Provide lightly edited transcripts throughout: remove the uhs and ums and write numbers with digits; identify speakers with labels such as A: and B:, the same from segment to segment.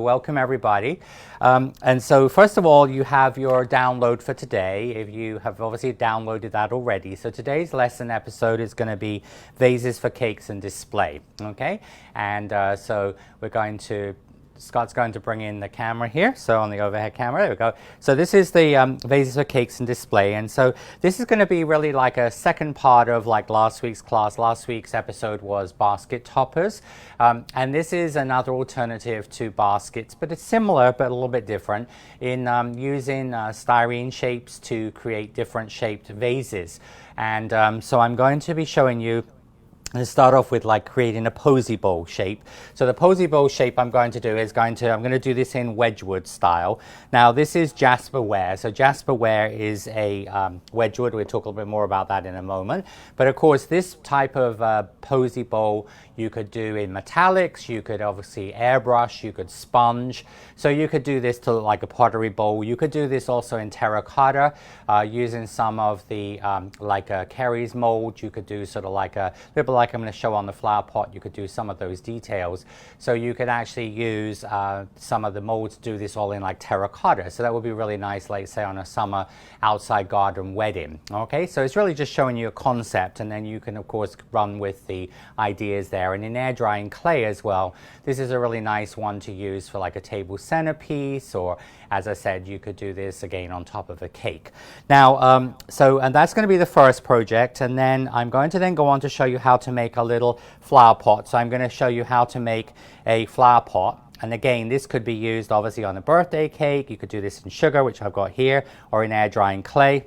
A: Welcome everybody. And so first of all, you have your download for today, if you have obviously downloaded that already. So today's lesson episode is going to be vases for cakes and display. Okay, and so we're going to Scott's going to bring in the camera here, so on the overhead camera, there we go. So this is the vases for cakes and display, and so this is going to be really like a second part of like last week's class. Last week's episode was basket toppers, and this is another alternative to baskets, but it's similar but a little bit different in using styrene shapes to create different shaped vases. And so I'm going to be showing you. Let's start off with like creating a Posy bowl shape. So the Posy bowl shape I'm going to do is I'm going to do this in Wedgwood style. Now this is Jasperware. So Jasperware is a Wedgwood. We'll talk a little bit more about that in a moment. But of course this type of Posy bowl you could do in metallics, you could obviously airbrush, you could sponge. So you could do this to look like a pottery bowl. You could do this also in terracotta using some of the like a Kerry's mold. You could do sort of like a little like I'm going to show on the flower pot. You could do some of those details. So you could actually use some of the molds to do this all in like terracotta. So that would be really nice, like say on a summer outside garden wedding. Okay, so it's really just showing you a concept, and then you can of course run with the ideas there. And in air drying clay as well, this is a really nice one to use for like a table centerpiece, or as I said, you could do this again on top of a cake. Now, and that's going to be the first project, and then I'm going to then go on to show you how to make a little flower pot. So I'm going to show you how to make a flower pot. And again, this could be used obviously on a birthday cake. You could do this in sugar, which I've got here, or in air drying clay.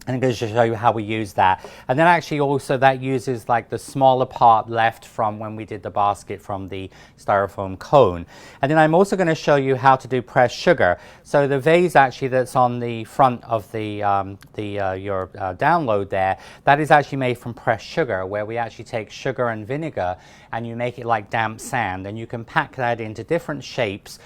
A: And I'm going to show you how we use that. And then actually also that uses like the smaller part left from when we did the basket from the styrofoam cone. And then I'm also going to show you how to do pressed sugar. So the vase actually that's on the front of the your download there, that is actually made from pressed sugar, where we actually take sugar and vinegar and you make it like damp sand, and you can pack that into different shapes.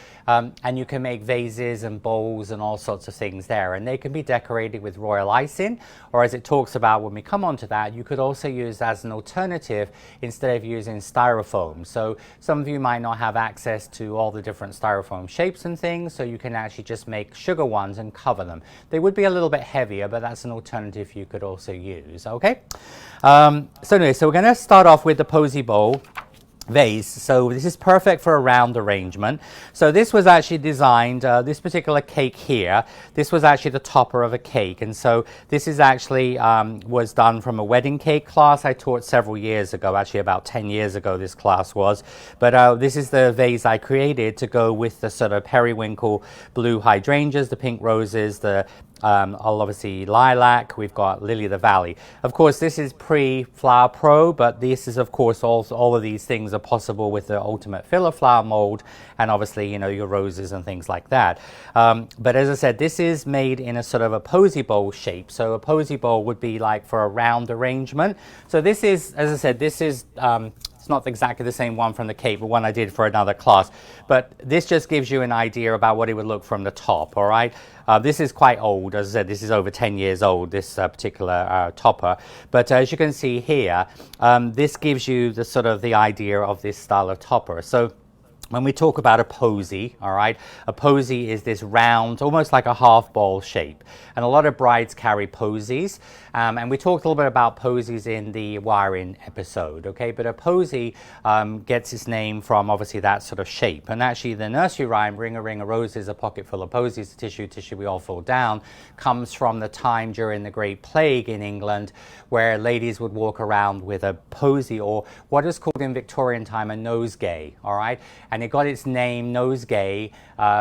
A: And you can make vases and bowls and all sorts of things there, and they can be decorated with royal icing, or as it talks about when we come on to that, you could also use as an alternative instead of using styrofoam. So some of you might not have access to all the different styrofoam shapes and things, so you can actually just make sugar ones and cover them. They would be a little bit heavier, but that's an alternative you could also use. Okay, so anyway, so we're going to start off with the Posy bowl vase. So this is perfect for a round arrangement. So this was actually designed, this particular cake here, this was actually the topper of a cake, and so this is actually was done from a wedding cake class I taught several years ago, actually about 10 years ago this class was. But this is the vase I created to go with the sort of periwinkle blue hydrangeas, the pink roses, the obviously lilac, we've got lily of the valley. Of course this is pre-Flower Pro, but this is of course also all of these things are possible with the ultimate filler flower mold, and obviously you know your roses and things like that. But as I said, this is made in a sort of a Posy bowl shape. So a Posy bowl would be like for a round arrangement. So this is, as I said, this is it's not exactly the same one from the cake, but one I did for another class. But this just gives you an idea about what it would look from the top, all right? This is quite old. As I said, this is over 10 years old, this particular topper. But as you can see here, this gives you the sort of the idea of this style of topper. So when we talk about a Posy, all right, a Posy is this round, almost like a half ball shape. And a lot of brides carry Posies. And we talked a little bit about Posies in the wiring episode, okay? But a Posy gets its name from obviously that sort of shape. And actually the nursery rhyme, ring a roses, a pocket full of posies, tissue, tissue, we all fall down, comes from the time during the Great Plague in England, where ladies would walk around with a posy, or what is called in Victorian time a nosegay, all right? And it got its name nosegay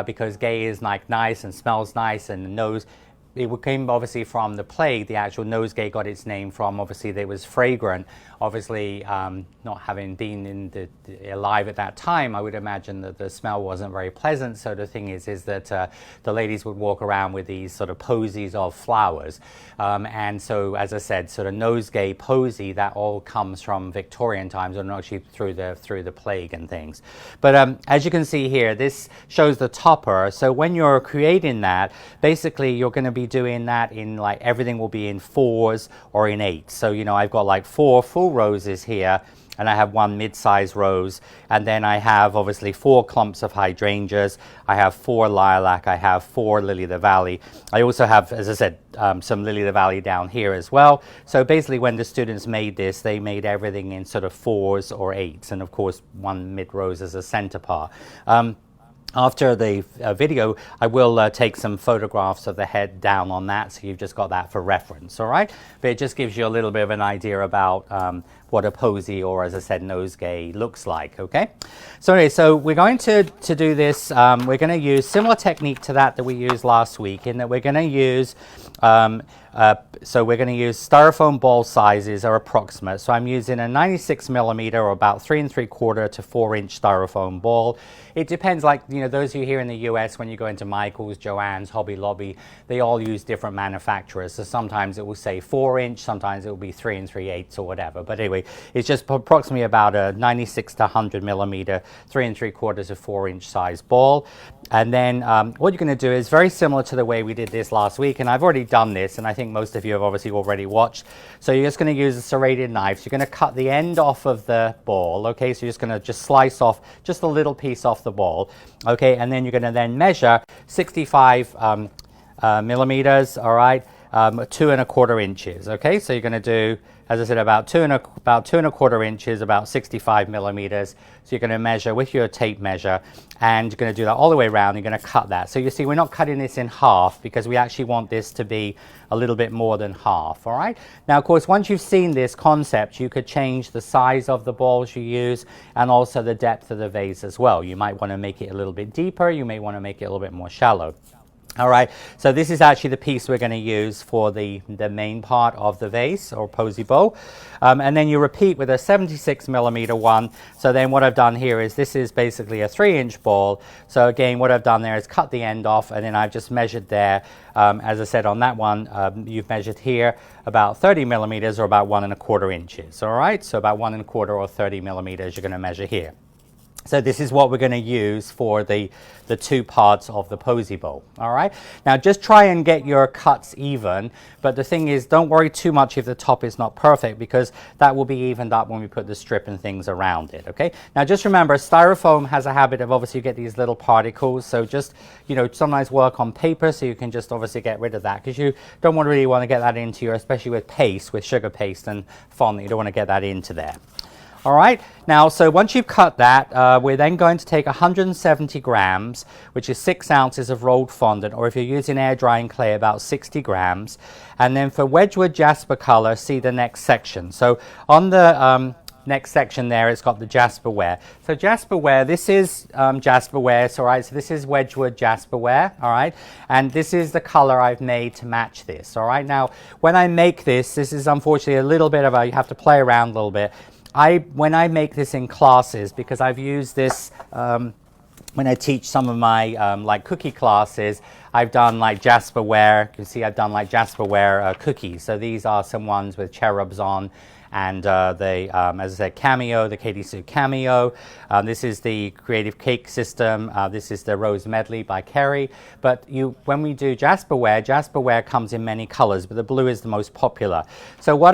A: because gay is like nice and smells nice, and nose, it came obviously from the plague. The actual nosegay got its name from, obviously it was fragrant. Obviously not having been in alive at that time, I would imagine that the smell wasn't very pleasant. So the thing is that the ladies would walk around with these sort of posies of flowers. And so, as I said, sort of nosegay, posy, that all comes from Victorian times, and actually through the plague and things. But as you can see here, this shows the topper. So when you're creating that, basically you're going to be doing that in like, everything will be in 4s or in 8s. So, you know, I've got like 4 full roses here, and I have one mid-size rose, and then I have obviously 4 clumps of hydrangeas, I have 4 lilac, I have 4 lily of the valley. I also have, as I said, some lily of the valley down here as well. So basically when the students made this, they made everything in sort of 4s or 8s, and of course one mid-rose as a center part. After the video, I will take some photographs of the head down on that, so you've just got that for reference, all right? But it just gives you a little bit of an idea about what a posy, or as I said, nosegay looks like, okay? So anyway, so we're going to do this, we're going to use similar technique to that we used last week, in that we're going to use styrofoam ball sizes are approximate. So I'm using a 96 millimeter, or about 3 3/4 to 4 inch styrofoam ball. It depends, like, you know, those of you here in the US, when you go into Michael's, Joann's, Hobby Lobby, they all use different manufacturers. So sometimes it will say 4 inch, sometimes it will be 3 3/8 or whatever. But anyway, it's just approximately about a 96 to 100 millimeter, 3 3/4 to 4 inch size ball. And then what you're going to do is very similar to the way we did this last week, and I've already done this, and I think most of you have obviously already watched. So you're just going to use a serrated knife. So you're going to cut the end off of the ball, okay? So you're just going to slice off just a little piece off the ball, okay? And then you're going to then measure 65 millimeters, all right? 2 1/4 inches, okay? So you're going to do, as I said, about 2 1/4 inches, about 65 millimeters. So you're going to measure with your tape measure, and you're going to do that all the way around. You're going to cut that. So you see, we're not cutting this in half, because we actually want this to be a little bit more than half, all right? Now, of course, once you've seen this concept, you could change the size of the balls you use, and also the depth of the vase as well. You might want to make it a little bit deeper. You may want to make it a little bit more shallow. All right, so this is actually the piece we're going to use for the main part of the vase or posy bowl. And then you repeat with a 76 millimeter one. So then what I've done here is, this is basically a 3 inch ball. So again, what I've done there is cut the end off, and then I've just measured there. As I said on that one, you've measured here about 30 millimeters, or about 1 1/4 inches. All right, so about 1 1/4 or 30 millimeters you're going to measure here. So this is what we're going to use for the 2 parts of the posy bowl, all right? Now just try and get your cuts even, but the thing is, don't worry too much if the top is not perfect, because that will be evened up when we put the strip and things around it, okay? Now just remember, styrofoam has a habit of, obviously, you get these little particles, so just, you know, sometimes work on paper, so you can just obviously get rid of that, because you don't really want to get that into your, especially with paste, with sugar paste and fondant, you don't want to get that into there. All right, now, so once you've cut that, we're then going to take 170 grams, which is 6 ounces of rolled fondant, or if you're using air drying clay, about 60 grams. And then for Wedgwood Jasper color, see the next section. So on the next section there, it's got the Jasperware. So Jasperware, this is Jasperware, so, all right, so this is Wedgwood Jasperware, all right, and this is the color I've made to match this, all right. Now, when I make this is unfortunately a little bit of a, you have to play around a little bit. When I make this in classes, because I've used this when I teach some of my like cookie classes, I've done like Jasperware. You can see I've done like Jasperware cookies. So these are some ones with cherubs on, and as I said, Cameo, the Katy Sue Cameo. This is the Creative Cake System. This is the Rose Medley by Kerry. But when we do Jasperware, Jasperware comes in many colors, but the blue is the most popular. So what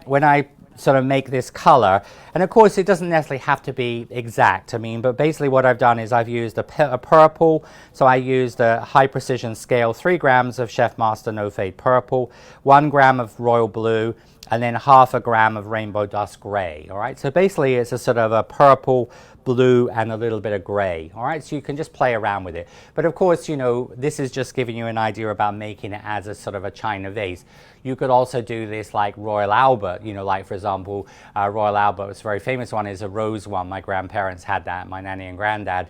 A: when I sort of make this color, and of course it doesn't necessarily have to be exact, I mean, but basically what I've done is I've used a purple, so I used a high precision scale, 3 grams of Chef Master No Fade purple, 1 gram of royal blue, and then 1/2 gram of rainbow dust gray. All right, so basically it's a sort of a purple, blue, and a little bit of gray. All right, so you can just play around with it. But of course, you know, this is just giving you an idea about making it as a sort of a china vase. You could also do this like Royal Albert, you know, like for example, Royal Albert's very famous one is a rose one. My grandparents had that, my nanny and granddad,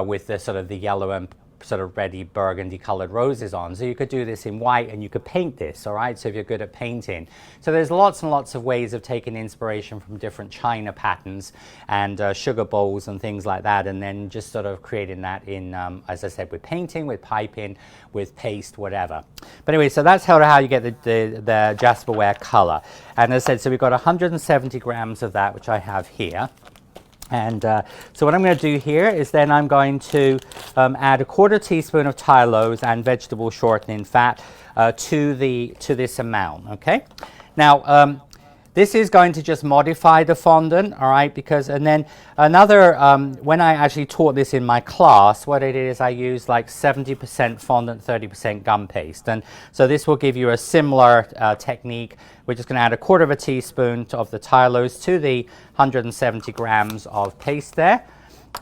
A: with the sort of the yellow and sort of reddy burgundy colored roses on. So you could do this in white, and you could paint this, all right, so if you're good at painting. So there's lots and lots of ways of taking inspiration from different china patterns and sugar bowls and things like that, and then just sort of creating that in, as I said, with painting, with piping, with paste, whatever. But anyway, so that's how you get the Jasperware color. And as I said, so we've got 170 grams of that, which I have here. And so what I'm going to do here is then I'm going to add 1/4 teaspoon of Tylose and vegetable shortening fat to this amount, okay? Now, This is going to just modify the fondant, all right, because, and then another, when I actually taught this in my class, what I did is I used like 70% fondant, 30% gum paste. And so this will give you a similar technique. We're just going to add 1/4 teaspoon of the tylose to the 170 grams of paste there.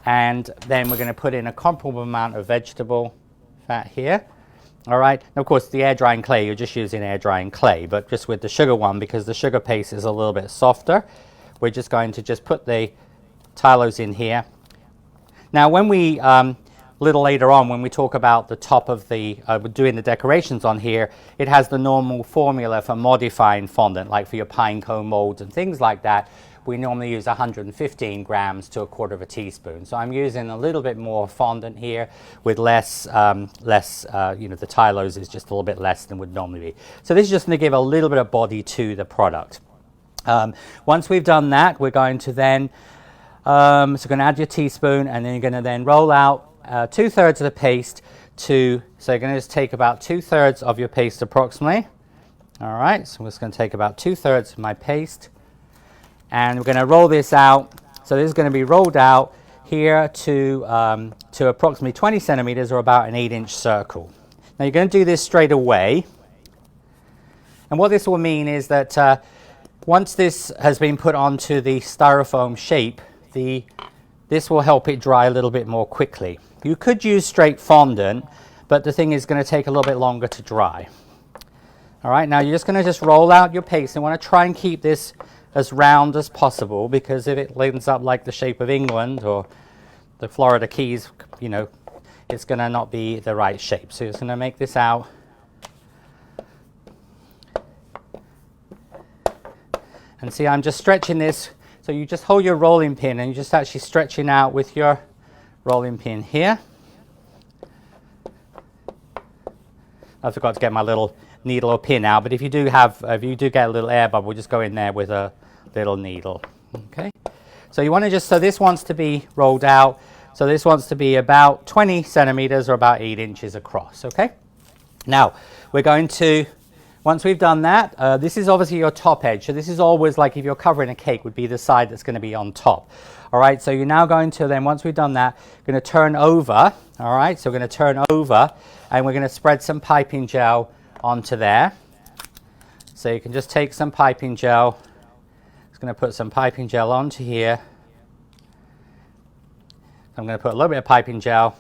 A: And then we're going to put in a comparable amount of vegetable fat here. All right, and of course the air drying clay, you're just using air drying clay, but just with the sugar one, because the sugar paste is a little bit softer, we're just going to just put the tylose in here. Now when we, a little later on, when we talk about the top of the, doing the decorations on here, it has the normal formula for modifying fondant, like for your pine cone molds and things like that. We normally use 115 grams to 1/4 teaspoon. So I'm using a little bit more fondant here with less, you know, the tylose is just a little bit less than would normally be. So this is just going to give a little bit of body to the product. Once we've done that, we're going to then, so you're going to add your teaspoon, and then you're going to then roll out 2/3 of the paste to, so you're going to just take about 2/3 of your paste approximately. All right, so I'm just going to take about 2/3 of my paste. And we're going to roll this out. So this is going to be rolled out here to approximately 20 centimeters, or about an 8-inch circle. Now you're going to do this straight away. And what this will mean is that once this has been put onto the styrofoam shape, this will help it dry a little bit more quickly. You could use straight fondant, but the thing is going to take a little bit longer to dry. All right, now you're just going to just roll out your paste. And want to try and keep this as round as possible, because if it ends up like the shape of England or the Florida Keys, you know, it's going to not be the right shape. So you're just going to make this out. And see, I'm just stretching this. So you just hold your rolling pin and you're just actually stretching out with your rolling pin here. I forgot to get my little needle or pin out, but if you do get a little air bubble, just go in there with a little needle. Okay, so you want to just, so this wants to be rolled out, so this wants to be about 20 centimeters or about 8 inches across. Okay, now we're going to, once we've done that, this is obviously your top edge, so this is always like if you're covering a cake, would be the side that's going to be on top. All right, so you're now going to then, once we've done that, we're going to turn over. All right, so we're going to turn over and we're going to spread some piping gel onto there. So you can just take some piping gel. It's going to put some piping gel onto here. I'm going to put a little bit of piping gel.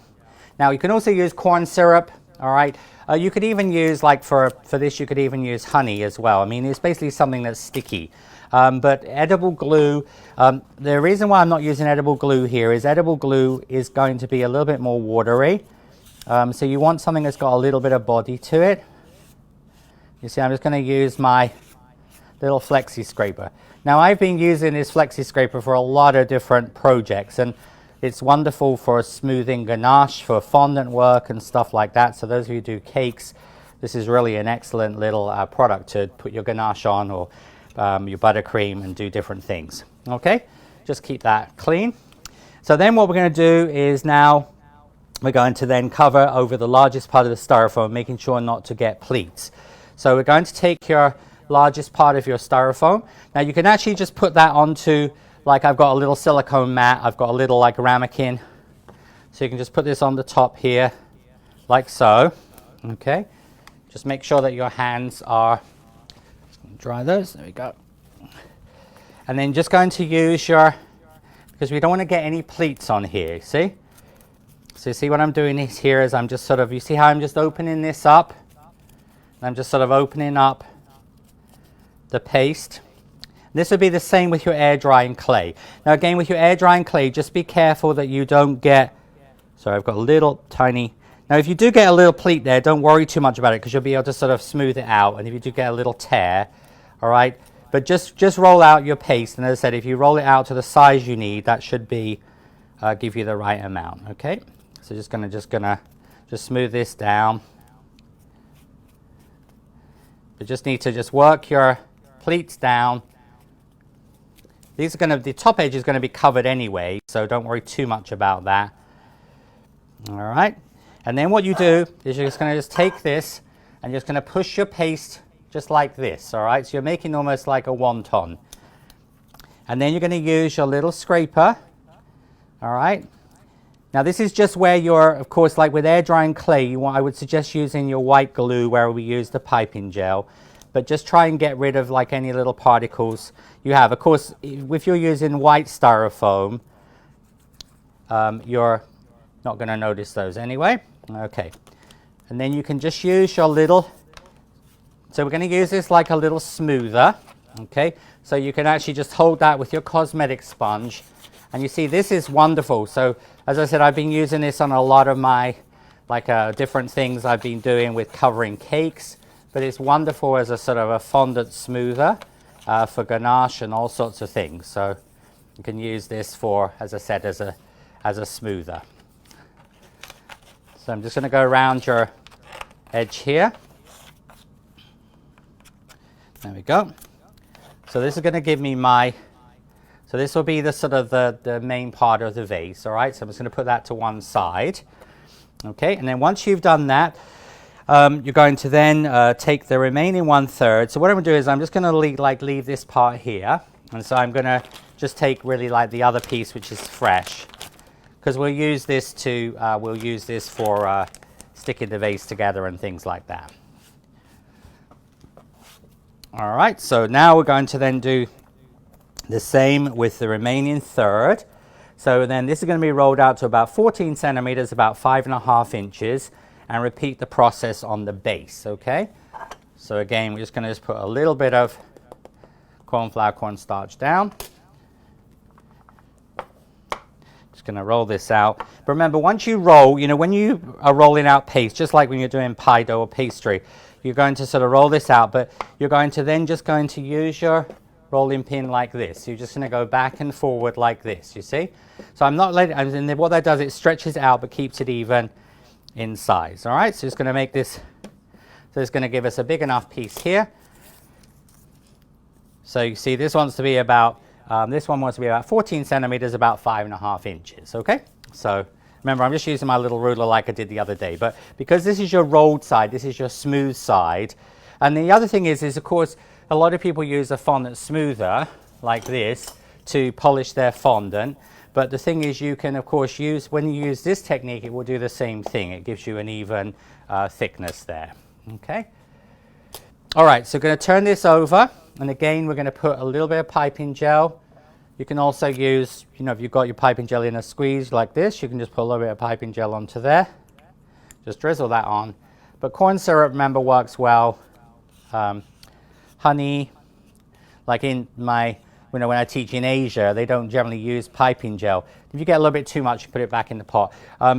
A: Now you can also use corn syrup. All right, you could even use, like for this, you could even use honey as well. I mean, it's basically something that's sticky. But edible glue, the reason why I'm not using edible glue here is edible glue is going to be a little bit more watery. So you want something that's got a little bit of body to it. You see, I'm just going to use my little flexi scraper. Now I've been using this flexi scraper for a lot of different projects, and it's wonderful for smoothing ganache, for fondant work and stuff like that. So those of you who do cakes, this is really an excellent little product to put your ganache on, or your buttercream, and do different things. Okay, just keep that clean. So then what we're going to do is now we're going to then cover over the largest part of the styrofoam, making sure not to get pleats. So we're going to take your largest part of your styrofoam. Now you can actually just put that onto, like I've got a little silicone mat, I've got a little like ramekin. So you can just put this on the top here, like so. Okay, just make sure that your hands are, dry those, there we go. And then just going to use your, because we don't want to get any pleats on here, see? So you see what I'm doing here is I'm just sort of, you see how I'm just opening this up? I'm just sort of opening up the paste. This would be the same with your air drying clay. Now again, with your air drying clay, just be careful that you don't get, sorry, I've got a little tiny, now if you do get a little pleat there, don't worry too much about it, because you'll be able to sort of smooth it out. And if you do get a little tear, all right, but just roll out your paste. And as I said, if you roll it out to the size you need, that should be give you the right amount. Okay, so just gonna smooth this down. You just need to just work your pleats down. These are going to, the top edge is going to be covered anyway, so don't worry too much about that. All right, and then what you do is you're just going to take this and you're just going to push your paste just like this, all right? So you're making almost like a wonton. And then you're going to use your little scraper, all right? Now this is just where you're, of course, like with air drying clay, I would suggest using your white glue where we use the piping gel. But just try and get rid of like any little particles you have. Of course, if you're using white styrofoam, you're not going to notice those anyway. Okay. And then you can just use your little, so we're going to use this like a little smoother. Okay. So you can actually just hold that with your cosmetic sponge. And you see, this is wonderful. So as I said, I've been using this on a lot of my different things I've been doing with covering cakes. But it's wonderful as a sort of a fondant smoother for ganache and all sorts of things. So you can use this for, as I said, as a smoother. So I'm just going to go around your edge here. There we go. So this is going to give me so this will be the sort of the main part of the vase, all right? So I'm just going to put that to one side. Okay, and then once you've done that, you're going to then take the remaining 1/3. So what I'm going to do is I'm just going to leave this part here. And so I'm going to just take really like the other piece, which is fresh. Because we'll use this for sticking the vase together and things like that. All right, so now we're going to then do the same with the remaining 1/3. So then this is going to be rolled out to about 14 centimeters, about 5.5 inches. And repeat the process on the base, okay? So again, we're just going to put a little bit of cornstarch down. Just going to roll this out. But remember, once you roll, you know, when you are rolling out paste, just like when you're doing pie dough or pastry, you're going to sort of roll this out, but you're going to then just going to use your rolling pin like this. You're just going to go back and forward like this, you see? So I'm not letting, and what that does, it stretches it out but keeps it even in size. All right, so it's going to make this, so it's going to give us a big enough piece here. So you see this wants to be about, this one wants to be about 14 centimeters, about 5.5 inches, okay? So remember, I'm just using my little ruler like I did the other day, but because this is your rolled side, this is your smooth side. And the other thing is of course, a lot of people use a fondant smoother like this to polish their fondant. But the thing is, you can, of course, when you use this technique, it will do the same thing. It gives you an even thickness there. Okay. All right, so we're going to turn this over. And again, we're going to put a little bit of piping gel. You can also use, you know, if you've got your piping gel in a squeeze like this, you can just put a little bit of piping gel onto there. Just drizzle that on. But corn syrup, remember, works well. Honey, like in my, you know, when I teach in Asia, they don't generally use piping gel. If you get a little bit too much, you put it back in the pot.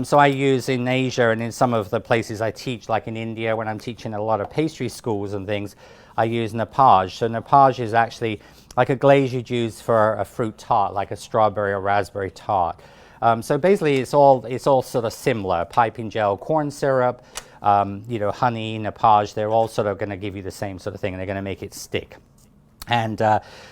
A: So I use in Asia and in some of the places I teach, like in India, when I'm teaching a lot of pastry schools and things, I use nappage. So nappage is actually like a glaze you'd use for a fruit tart, like a strawberry or raspberry tart. So basically, it's all sort of similar. Piping gel, corn syrup, you know, honey, nappage. They're all sort of going to give you the same sort of thing, and they're going to make it stick. And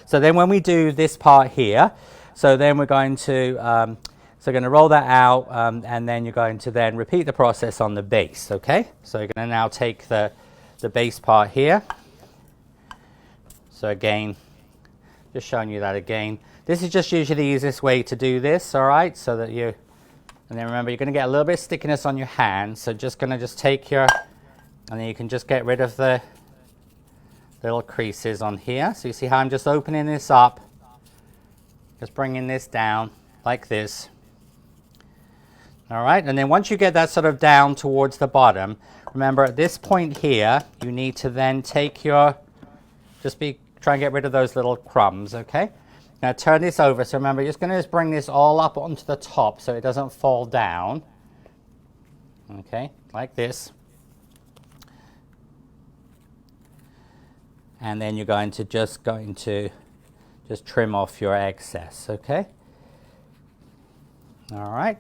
A: so then when we do this part here, so then we're going to roll that out, and then you're going to then repeat the process on the base, okay? So you're going to now take the base part here. So again, just showing you that again. This is just usually the easiest way to do this, all right? So that you, and then remember, you're going to get a little bit of stickiness on your hand. So just going to just take your, and then you can just get rid of the little creases on here. So you see how I'm just opening this up, just bringing this down like this. All right, and then once you get that sort of down towards the bottom, remember at this point here, you need to then take your, try and get rid of those little crumbs, okay? Now turn this over. So remember, you're just going to bring this all up onto the top so it doesn't fall down. Okay, like this. And then you're going to just trim off your excess, okay? All right.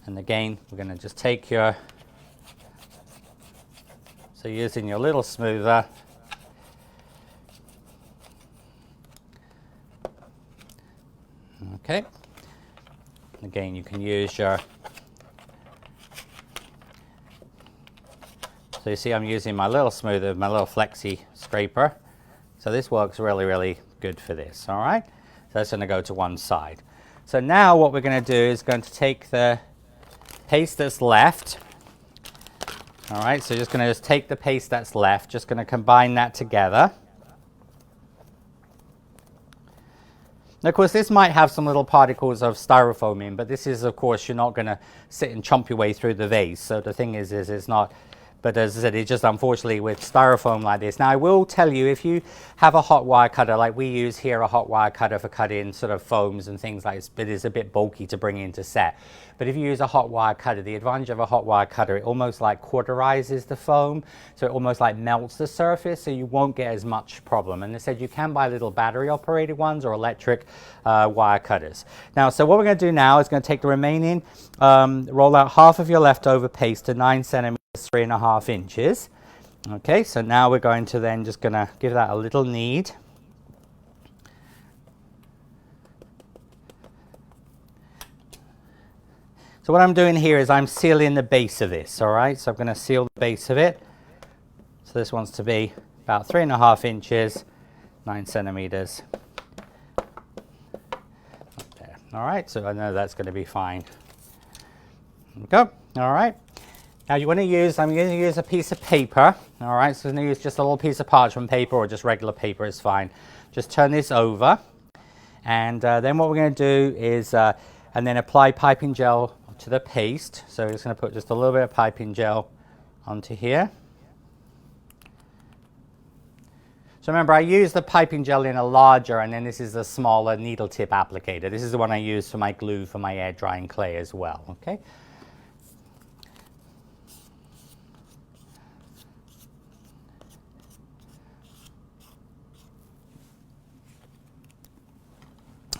A: And again, we're going to just take your, so using your little smoother, okay. Again, you can use your So you see I'm using my little smoother, my little flexi scraper. So this works really, really good for this, all right? So that's going to go to one side. So now what we're going to do is going to take the paste that's left. All right, so just going to take the paste that's left, just going to combine that together. Now, of course, this might have some little particles of styrofoam in, but this is, of course, you're not going to sit and chomp your way through the vase. So the thing is it's not, but as I said, it's just unfortunately with styrofoam like this. Now, I will tell you, if you have a hot wire cutter, like we use here, a hot wire cutter for cutting sort of foams and things like this, but it's a bit bulky to bring into set. But if you use a hot wire cutter, the advantage of a hot wire cutter, it almost like cauterizes the foam, so it almost like melts the surface, so you won't get as much problem. And they said you can buy little battery operated ones or electric wire cutters. Now, so what we're going to do now is going to take the remaining, roll out half of your leftover paste to 9 centimeters, 3.5 inches. Okay, so now we're going to then just going to give that a little knead. So what I'm doing here is I'm sealing the base of this, all right? So I'm going to seal the base of it. So this wants to be about 3.5 inches, 9 centimeters. There. All right, so I know that's going to be fine. There we go. All right. Now you want to use, I'm going to use a piece of paper, all right? So I'm going to use just a little piece of parchment paper or just regular paper is fine. Just turn this over. And then what we're going to do is, and then apply piping gel to the paste. So we're just going to put just a little bit of piping gel onto here. So remember, I use the piping gel in a larger, and then this is a smaller needle tip applicator. This is the one I use for my glue for my air drying clay as well, okay?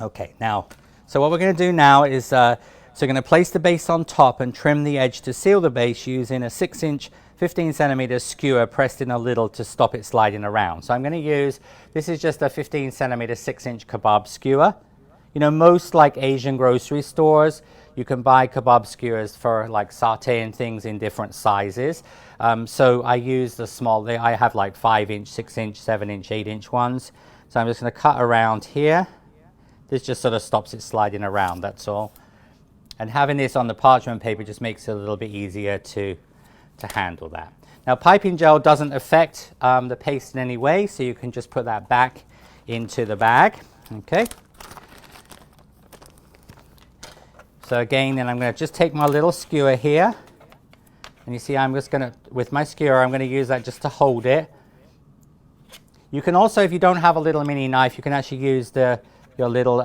A: Okay, now, so what we're going to do now is, so we're going to place the base on top and trim the edge to seal the base using a 6-inch, 15 centimeter skewer pressed in a little to stop it sliding around. So I'm going to use, this is just a 15 centimeter 6-inch kebab skewer. You know, most like Asian grocery stores, you can buy kebab skewers for like sauteing things in different sizes. So I use the small, I have like 5-inch, 6-inch, 7-inch, 8-inch ones. So I'm just going to cut around here. This just sort of stops it sliding around, that's all. And having this on the parchment paper just makes it a little bit easier to handle that. Now, piping gel doesn't affect the paste in any way, so you can just put that back into the bag, okay? So again, then I'm going to just take my little skewer here, and you see I'm just going to, with my skewer, I'm going to use that just to hold it. You can also, if you don't have a little mini knife, you can actually use your little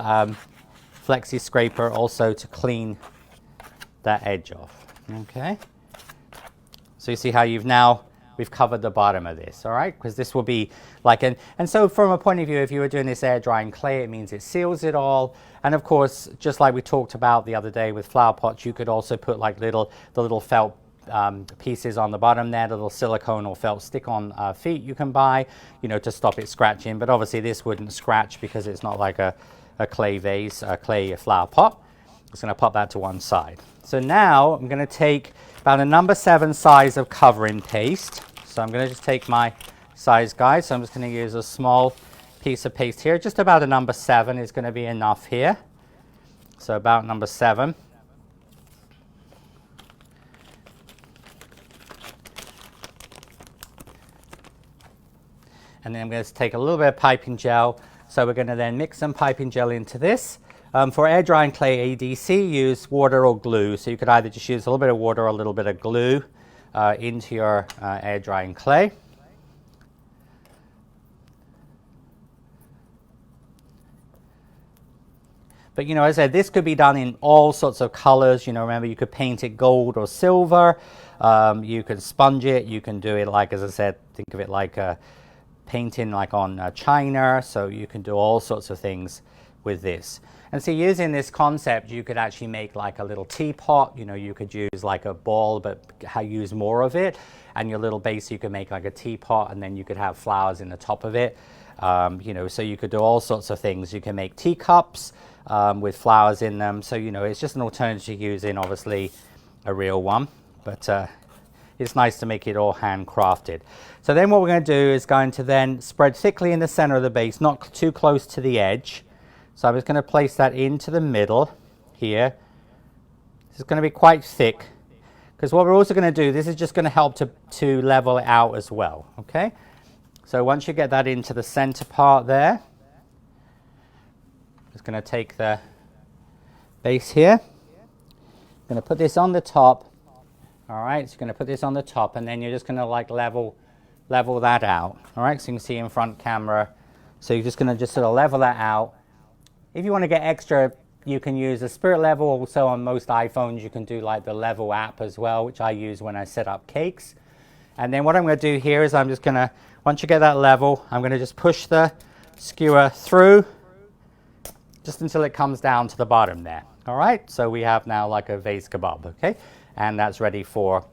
A: flexi scraper also to clean that edge off, okay? So you see how we've covered the bottom of this, all right? Because this will be like and so from a point of view, if you were doing this air drying clay, it means it seals it all. And of course, just like we talked about the other day with flower pots, you could also put like the little felt pieces on the bottom there, the little silicone or felt stick-on feet you can buy, you know, to stop it scratching. But obviously this wouldn't scratch because it's not like a clay vase, a clay flower pot. I'm just going to pop that to one side. So now I'm going to take about a number 7 size of covering paste. So I'm going to just take my size guide. So I'm just going to use a small piece of paste here. Just about a number 7 is going to be enough here. So about number 7. And then I'm going to take a little bit of piping gel. So we're going to then mix some piping gel into this. For air drying clay ADC, use water or glue. So you could either just use a little bit of water or a little bit of glue into your air drying clay. But, you know, as I said, this could be done in all sorts of colors. You know, remember, you could paint it gold or silver. You can sponge it. You can do it like, as I said, think of it like painting like on china. So you can do all sorts of things with this. And so using this concept, you could actually make like a little teapot. You know, you could use like a ball, but use more of it. And your little base, you could make like a teapot, and then you could have flowers in the top of it. You know, so you could do all sorts of things. You can make teacups with flowers in them. So, you know, it's just an alternative to using, obviously, a real one. But it's nice to make it all handcrafted. So then what we're going to do is going to then spread thickly in the center of the base, not too close to the edge. So I'm just going to place that into the middle here. This is going to be quite thick, because what we're also going to do, this is just going to help to level it out as well, okay? So once you get that into the center part there, I'm just going to take the base here. I'm going to put this on the top. All right, so you're going to put this on the top, and then you're just going to like level that out. All right, so you can see in front camera. So you're just going to just sort of level that out. If you want to get extra, you can use a spirit level. Also on most iPhones, you can do like the level app as well, which I use when I set up cakes. And then what I'm going to do here is I'm just going to, once you get that level, I'm going to just push the skewer through just until it comes down to the bottom there. All right, so we have now like a vase kebab, okay? And that's ready for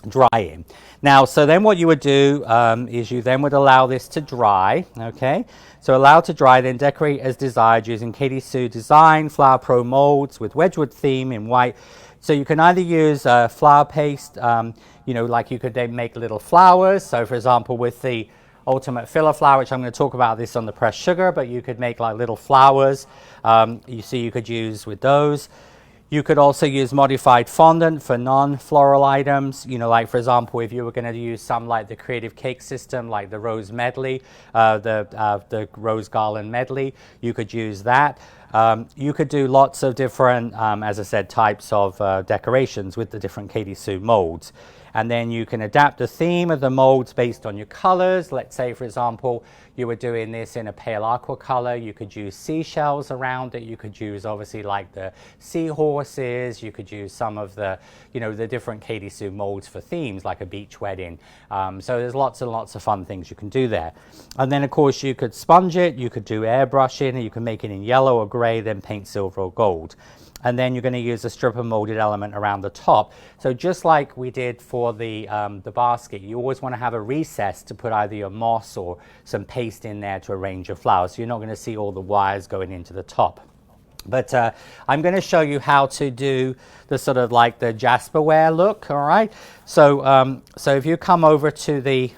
A: drying. Now, so then what you would do is you then would allow this to dry, okay? So allow to dry, then decorate as desired using Katy Sue Designs Flower Pro molds with Wedgwood theme in white. So you can either use flower paste, you know, like you could then make little flowers. So for example, with the ultimate filler flower, which I'm going to talk about this on the pressed sugar, but you could make like little flowers. You see, you could use with those. You could also use modified fondant for non-floral items. You know, like for example, if you were going to use some like the creative cake system, like the rose medley, the rose garland medley, you could use that. You could do lots of different, as I said, types of decorations with the different Katy Sue molds. And then you can adapt the theme of the molds based on your colors. Let's say, for example, you were doing this in a pale aqua color. You could use seashells around it. You could use obviously like the seahorses. You could use some of the, you know, the different Katy Sue molds for themes like a beach wedding. So there's lots and lots of fun things you can do there. And then of course you could sponge it. You could do airbrushing, and you can make it in yellow or gray, then paint silver or gold. And then you're going to use a strip of molded element around the top. So just like we did for the basket, you always want to have a recess to put either your moss or some paste in there to arrange your flowers. So you're not going to see all the wires going into the top. But I'm going to show you how to do the sort of like the Jasperware look, all right? So, so if you come over to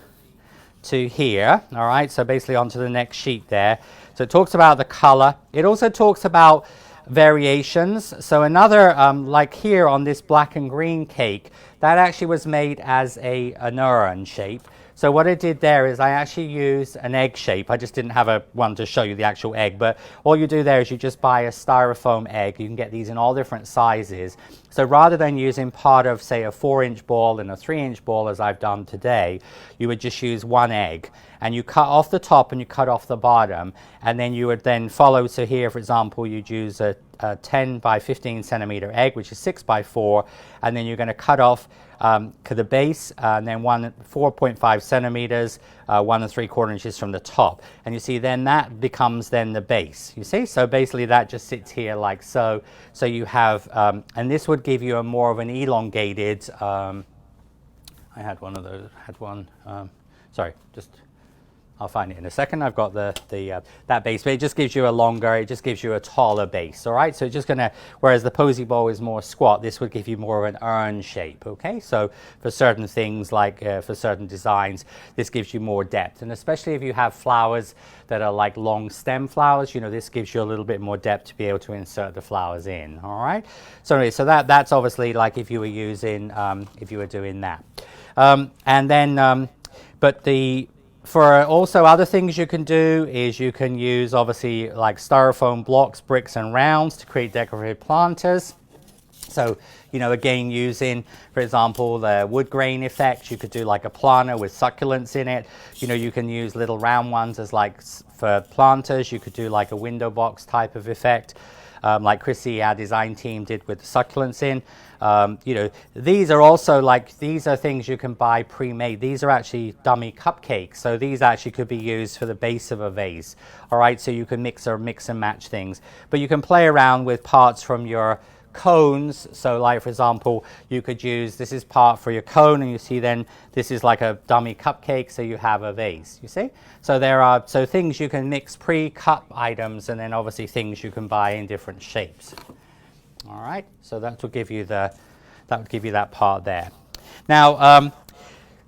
A: here, all right, so basically onto the next sheet there. So it talks about the color. It also talks about variations. So another, like here on this black and green cake, that actually was made as an urn shape. So what I did there is I actually used an egg shape. I just didn't have one to show you the actual egg, but all you do there is you just buy a styrofoam egg. You can get these in all different sizes. So rather than using part of, say, a 4-inch ball and a 3-inch ball as I've done today, you would just use one egg. And you cut off the top and you cut off the bottom, and then you would then follow. So here, for example, you'd use a 10 by 15 centimeter egg, which is 6 by 4, and then you're going to cut off to the base, and then 4.5 centimeters, 1 3/4 inches from the top. And you see, then that becomes then the base. You see, so basically that just sits here like so. So you have, and this would give you a more of an elongated. I had one of those. Sorry, just. I'll find it in a second. I've got that base, but it just gives you it just gives you a taller base, all right? So it's just gonna, whereas the Posy bowl is more squat, this would give you more of an urn shape, okay? So for certain things, like for certain designs, this gives you more depth, and especially if you have flowers that are like long stem flowers, you know, this gives you a little bit more depth to be able to insert the flowers in, all right? So anyway, so that's obviously like if you were using, if you were doing that. And then, for also other things you can do is you can use obviously like styrofoam blocks, bricks and rounds to create decorative planters. So, you know, again, using, for example, the wood grain effect, you could do like a planter with succulents in it. You know, you can use little round ones as like for planters. You could do like a window box type of effect. Like Chrissy, our design team, did with the succulents in. You know, these are also like, these are things you can buy pre-made. These are actually dummy cupcakes. So these actually could be used for the base of a vase. All right, so you can mix and match things. But you can play around with parts from your cones. So like, for example, you could use, this is part for your cone, and you see then this is like a dummy cupcake, so you have a vase, you see? So there are things you can mix pre-cut items, and then obviously things you can buy in different shapes. All right, so that will give you that part there. Now,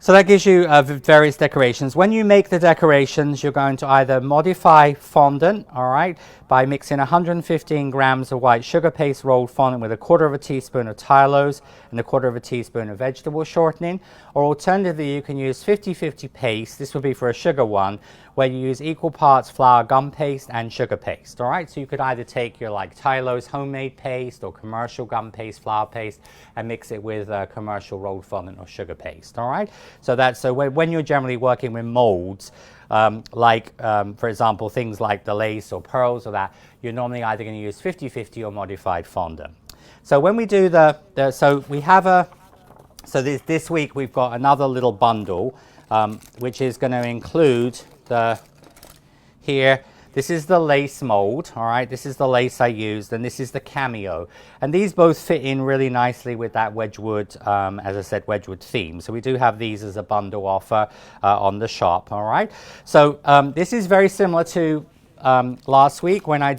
A: So that gives you various decorations. When you make the decorations, you're going to either modify fondant, all right, by mixing 115 grams of white sugar paste rolled fondant with 1/4 teaspoon of Tylose and 1/4 teaspoon of vegetable shortening, or alternatively you can use 50-50 paste. This would be for a sugar one, where you use equal parts flour gum paste and sugar paste, all right? So you could either take your like Tylose homemade paste or commercial gum paste, flour paste, and mix it with commercial rolled fondant or sugar paste, all right? So that's, so when you're generally working with molds, for example, things like the lace or pearls or that, you're normally either going to use 50-50 or modified fondant. So when we do this week we've got another little bundle, which is going to include this is the lace mold, all right, this is the lace I used, and this is the Cameo, and these both fit in really nicely with that Wedgwood, as I said, Wedgwood theme. So we do have these as a bundle offer on the shop, all right. So this is very similar to last week when I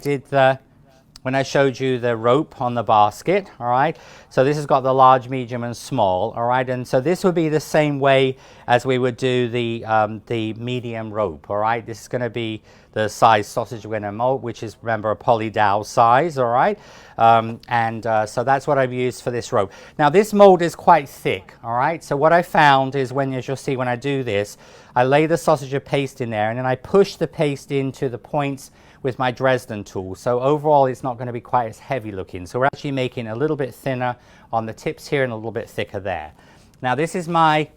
A: showed you the rope on the basket, all right. So this has got the large, medium, and small, all right. And so this would be the same way as we would do the medium rope, all right. This is going to be the size sausage we're going to mold, which is, remember, a poly dowel size, all right. So that's what I've used for this rope. Now this mold is quite thick, all right. So what I found is as you'll see when I do this, I lay the sausage of paste in there, and then I push the paste into the points with my Dresden tool. So overall it's not going to be quite as heavy looking. So we're actually making a little bit thinner on the tips here and a little bit thicker there. Now this is my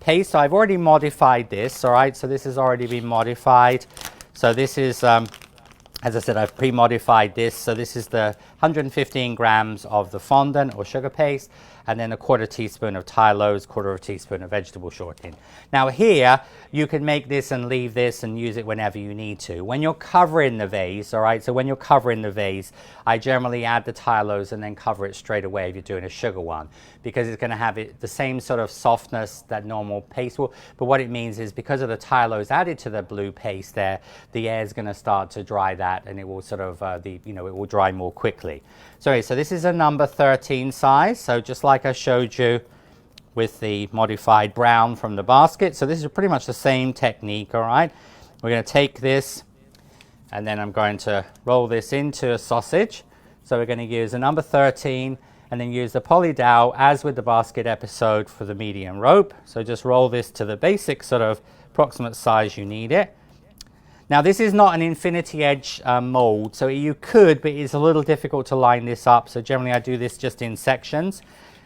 A: paste. So I've already modified this, all right. So this has already been modified. So this is, as I said, I've pre-modified this. So this is the 115 grams of the fondant or sugar paste, and then 1/4 teaspoon of Tylose, 1/4 teaspoon of vegetable shortening. Now here, you can make this and leave this and use it whenever you need to. When you're covering the vase, all right, so when you're covering the vase, I generally add the Tylose and then cover it straight away if you're doing a sugar one, because it's going to have the same sort of softness that normal paste will. But what it means is because of the Tylose added to the blue paste there, the air is going to start to dry that, and it will sort of, it will dry more quickly. So this is a number 13 size, so just like I showed you with the modified brown from the basket. So this is pretty much the same technique, all right. We're going to take this, and then I'm going to roll this into a sausage. So we're going to use a number 13, and then use the poly dowel as with the basket episode for the medium rope. So just roll this to the basic sort of approximate size you need it. Now this is not an infinity edge mold, so you could, but it's a little difficult to line this up. So generally I do this just in sections,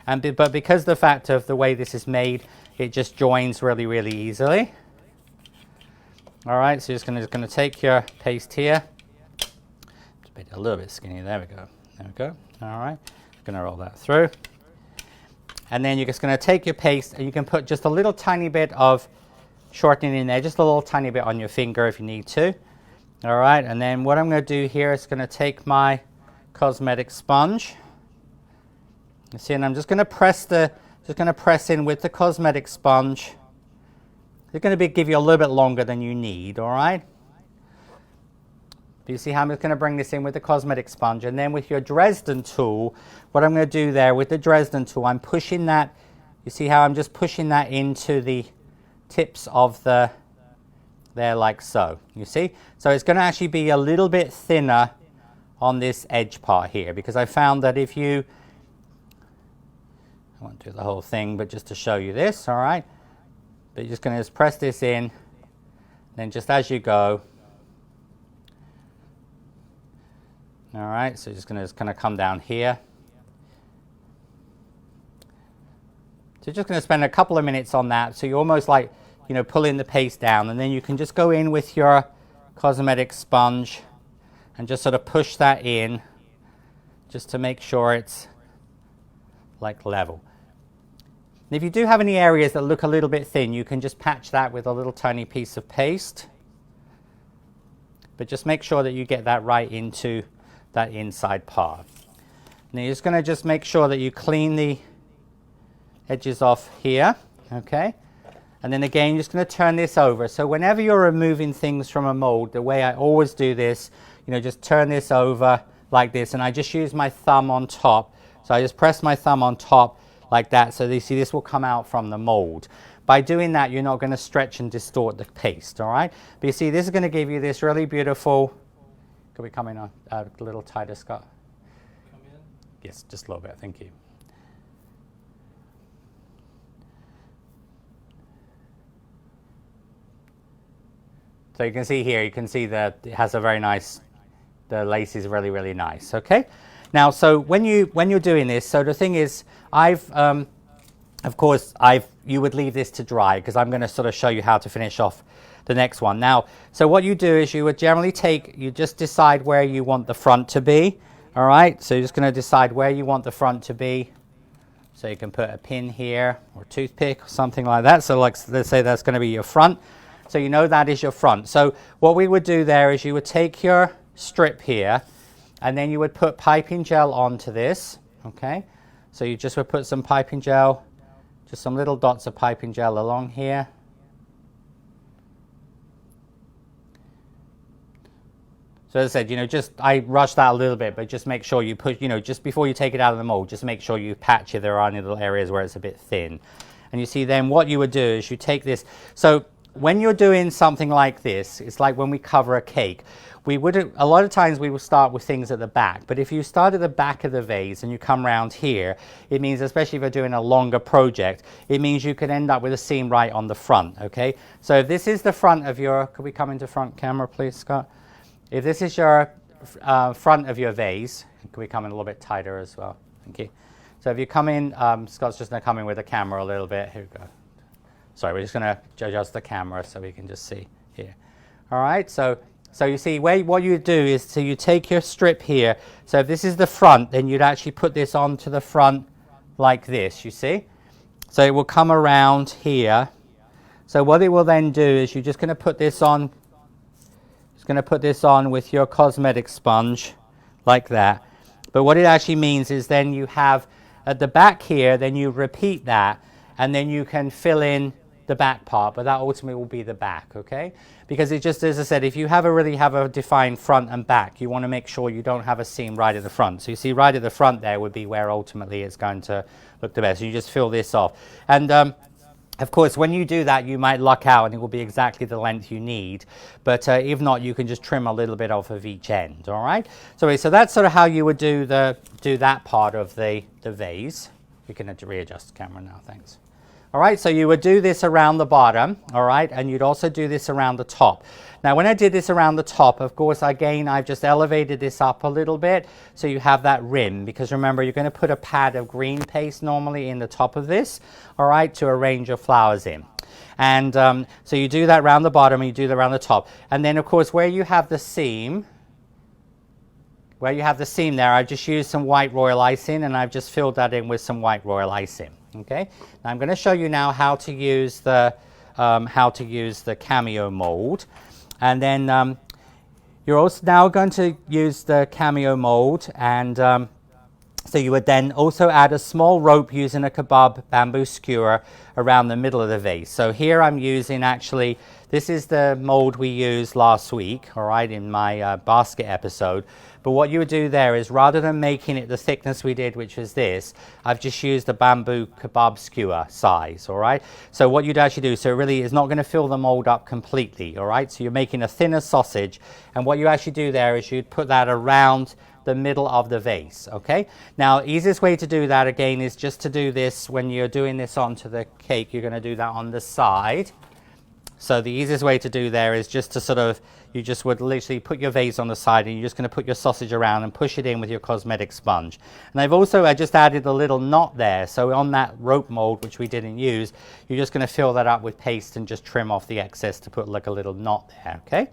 A: but because the fact of the way this is made, it just joins really, really easily. All right, so you're just going to take your paste here, a little bit skinny. There we go. There we go. All right, going to roll that through, and then you're just going to take your paste, and you can put just a little tiny bit of shortening in there, just a little tiny bit on your finger if you need to. All right, and then what I'm going to do here is going to take my cosmetic sponge. You see, and I'm just going to press in with the cosmetic sponge. It's going to give you a little bit longer than you need. All right. Do you see how I'm just going to bring this in with the cosmetic sponge, and then with your Dresden tool, what I'm going to do there with the Dresden tool, I'm pushing that. You see how I'm just pushing that into the tips of there like so. You see, so it's going to actually be a little bit thinner on this edge part here, because I found that if you, I won't do the whole thing, but just to show you this, all right, but you're just going to press this in, then just as you go, all right, so just going to kind of come down here. So you're just going to spend a couple of minutes on that, so you're almost like, pulling the paste down, and then you can just go in with your cosmetic sponge and just sort of push that in just to make sure it's like level. And if you do have any areas that look a little bit thin, you can just patch that with a little tiny piece of paste, but just make sure that you get that right into that inside part. Now you're just going to just make sure that you clean the edges off here, okay? And then again, you're just going to turn this over. So whenever you're removing things from a mold, the way I always do this, just turn this over like this, and I just use my thumb on top. So I just press my thumb on top like that. So you see this will come out from the mold. By doing that, you're not going to stretch and distort the paste, all right? But you see, this is going to give you this really beautiful, could we come in a little tighter, Scott? Come in? Yes, just a little bit, thank you. So you can see here, you can see that it has a very nice, the lace is really, really nice, okay? Now, so when you're doing this, so the thing is, of course, you would leave this to dry because I'm going to sort of show you how to finish off the next one. Now, so what you do is you would generally you just decide where you want the front to be, all right? So you're just going to decide where you want the front to be. So you can put a pin here or toothpick or something like that. So like, let's say that's going to be your front. So you know that is your front. So what we would do there is you would take your strip here and then you would put piping gel onto this, okay? So you just would put some piping gel, just some little dots of piping gel along here. So as I said, you know, I rushed that a little bit, but just make sure you put, you know, just before you take it out of the mold, just make sure you patch it. There are any little areas where it's a bit thin. And you see then what you would do is you take this. So when you're doing something like this, it's like when we cover a cake. A lot of times we will start with things at the back, but if you start at the back of the vase and you come around here, it means, especially if you're doing a longer project, it means you can end up with a seam right on the front, okay? So if this is the front of your, could we come into front camera please, Scott? If this is your front of your vase, can we come in a little bit tighter as well? Thank you. So if you come in, Scott's just going to come in with the camera a little bit. Here we go. Sorry, we're just going to adjust the camera so we can just see here. All right, so you see what you do is, so you take your strip here. So if this is the front, then you'd actually put this onto the front like this, you see? So it will come around here. So what it will then do is you're just going to put this on, with your cosmetic sponge like that. But what it actually means is then you have at the back here, then you repeat that, and then you can fill in the back part, but that ultimately will be the back, okay? Because it just, as I said, if you really have a defined front and back, you want to make sure you don't have a seam right at the front. So you see right at the front there would be where ultimately it's going to look the best. So you just fill this off. And of course, when you do that, you might luck out and it will be exactly the length you need. But if not, you can just trim a little bit off of each end, all right? So that's sort of how you would do that part of the vase. We can readjust the camera now, thanks. All right, so you would do this around the bottom, all right, and you'd also do this around the top. Now, when I did this around the top, of course, again, I've just elevated this up a little bit so you have that rim, because remember, you're going to put a pad of green paste normally in the top of this, all right, to arrange your flowers in. And so you do that around the bottom and you do that around the top. And then, of course, where you have the seam, there, I've just used some white royal icing and I've just filled that in with some white royal icing. Okay, now I'm going to show you now how to use the Cameo mold, and then you're also now going to use the Cameo mold, and so you would then also add a small rope using a kebab bamboo skewer around the middle of the vase. So here I'm using, actually, this is the mold we used last week, all right, in my basket episode. But what you would do there is, rather than making it the thickness we did, which is this, I've just used the bamboo kebab skewer size, all right? So what you'd actually do, so it really is not going to fill the mold up completely, all right? So you're making a thinner sausage, and what you actually do there is you'd put that around the middle of the vase, okay? Now, easiest way to do that, again, is just to do this when you're doing this onto the cake. You're going to do that on the side. So the easiest way to do there is just to sort of, you just would literally put your vase on the side and you're just going to put your sausage around and push it in with your cosmetic sponge. And I just added a little knot there. So on that rope mold, which we didn't use, you're just going to fill that up with paste and just trim off the excess to put like a little knot there, okay?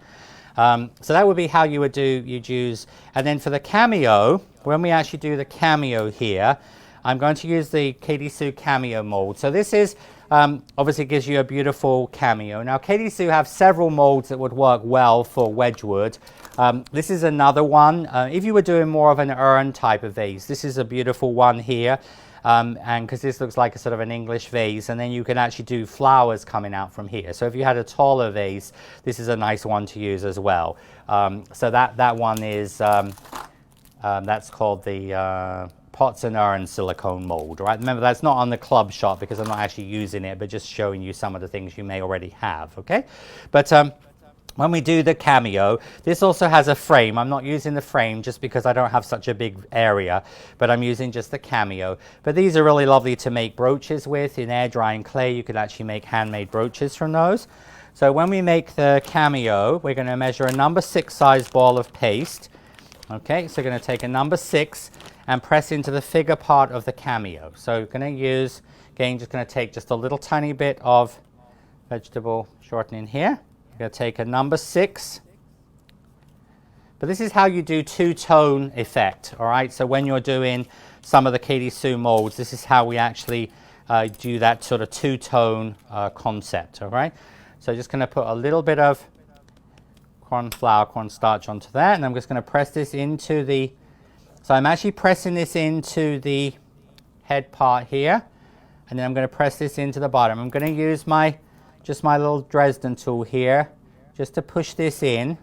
A: So that would be how you'd use, and then for the Cameo, when we actually do the Cameo here, I'm going to use the Katy Sue Cameo mold. So this is, obviously gives you a beautiful Cameo. Now, Katy Sue have several molds that would work well for Wedgwood. This is another one. If you were doing more of an urn type of vase, this is a beautiful one here. And because this looks like a sort of an English vase, and then you can actually do flowers coming out from here. So if you had a taller vase, this is a nice one to use as well. So that one is, that's called the pots and urns silicone mold, right? Remember, that's not on the club shot because I'm not actually using it, but just showing you some of the things you may already have, okay? But when we do the Cameo, this also has a frame. I'm not using the frame just because I don't have such a big area, but I'm using just the Cameo. But these are really lovely to make brooches with. In air drying clay, you could actually make handmade brooches from those. So when we make the Cameo, we're going to measure a number 6 size ball of paste. Okay, so we're going to take a number 6 and press into the figure part of the Cameo. So we're going to use, again, just going to take just a little tiny bit of vegetable shortening here. We're going to take a number 6. But this is how you do two-tone effect, all right? So when you're doing some of the Katy Sue molds, this is how we actually do that sort of two-tone concept, all right? So just going to put a little bit of cornstarch onto that, and I'm just going to press this into the, so I'm actually pressing this into the head part here, and then I'm going to press this into the bottom. I'm going to use just my little Dresden tool here, just to push this in.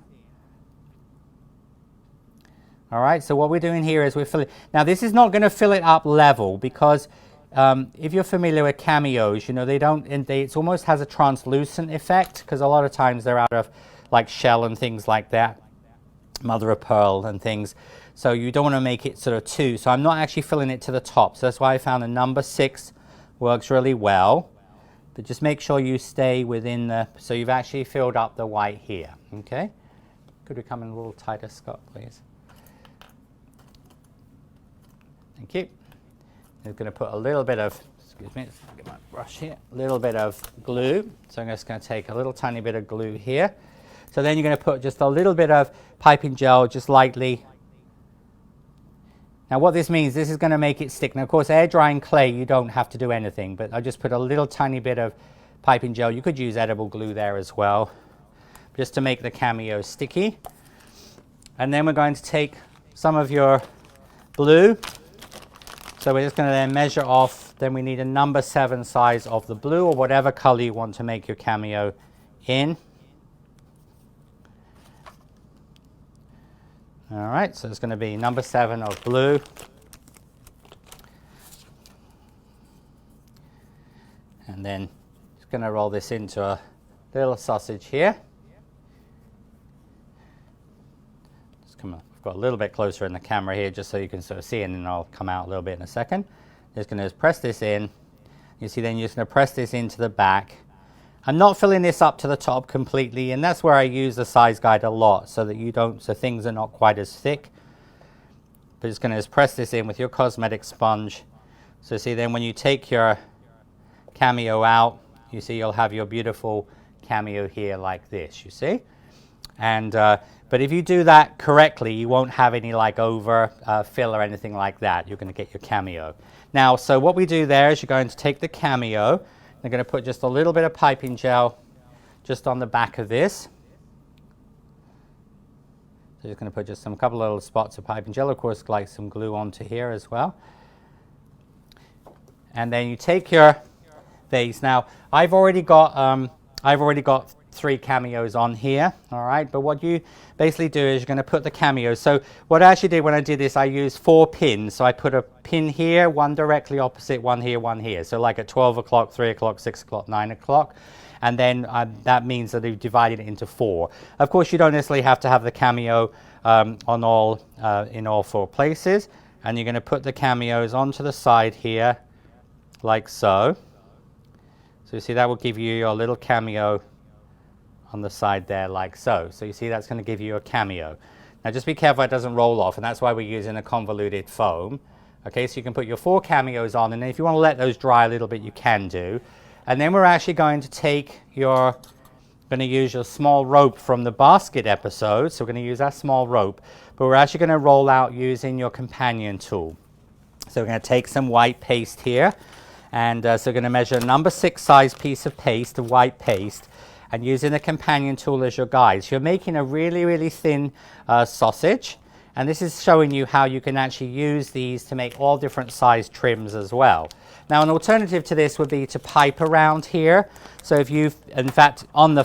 A: All right, so what we're doing here is we're filling. Now this is not going to fill it up level because if you're familiar with Cameos, you know, it almost has a translucent effect because a lot of times they're out of like shell and things like that, mother of pearl and things. So you don't want to make it sort of too. So I'm not actually filling it to the top. So that's why I found a number 6 works really well. But just make sure you stay within the, so you've actually filled up the white here, okay? Could we come in a little tighter, Scott, please? Thank you. I'm going to put a little bit of, excuse me, let's get my brush here, a little bit of glue. So I'm just going to take a little tiny bit of glue here. So then you're going to put just a little bit of piping gel, just lightly. Now what this means, this is going to make it stick. Now of course air drying clay you don't have to do anything, but I just put a little tiny bit of piping gel. You could use edible glue there as well, just to make the Cameo sticky. And then we're going to take some of your blue. So we're just going to then measure off, then we need a number 7 size of the blue or whatever color you want to make your Cameo in. All right, so it's going to be number 7 of blue. And then just going to roll this into a little sausage here. Just come on, I've got a little bit closer in the camera here just so you can sort of see it, and then I'll come out a little bit in a second. Just going to press this in. You see, then you're just going to press this into the back. I'm not filling this up to the top completely, and that's where I use the size guide a lot so that you don't, so things are not quite as thick. But just going to just press this in with your cosmetic sponge. So see, then when you take your Cameo out, you see you'll have your beautiful Cameo here like this, you see? And but if you do that correctly, you won't have any like over fill or anything like that. You're going to get your Cameo. Now, so what we do there is you're going to take the Cameo. We're going to put just a little bit of piping gel just on the back of this. So just going to put just a couple of little spots of piping gel, of course, like some glue onto here as well. And then you take your vase. Now, I've already got 3 Cameos on here, all right? But what you basically do is you're going to put the Cameo. So what I actually did when I did this, I used 4 pins. So I put a pin here, one directly opposite, one here, one here. So like at 12 o'clock, 3 o'clock, 6 o'clock, 9 o'clock. And then that means that they've divided it into 4. Of course, you don't necessarily have to have the Cameo in all 4 places. And you're going to put the Cameos onto the side here, like so. So you see that will give you your little Cameo on the side there like so. So you see that's going to give you a Cameo. Now just be careful it doesn't roll off, and that's why we're using a convoluted foam. Okay, so you can put your 4 Cameos on, and then if you want to let those dry a little bit, you can do. And then we're actually going to take your, going to use your small rope from the basket episode. So we're going to use that small rope, but we're actually going to roll out using your companion tool. So we're going to take some white paste here, and so we're going to measure a number 6 size piece of paste, of white paste, and using the companion tool as your guide. So you're making a really, really thin sausage, and this is showing you how you can actually use these to make all different size trims as well. Now an alternative to this would be to pipe around here. So if you've, in fact, on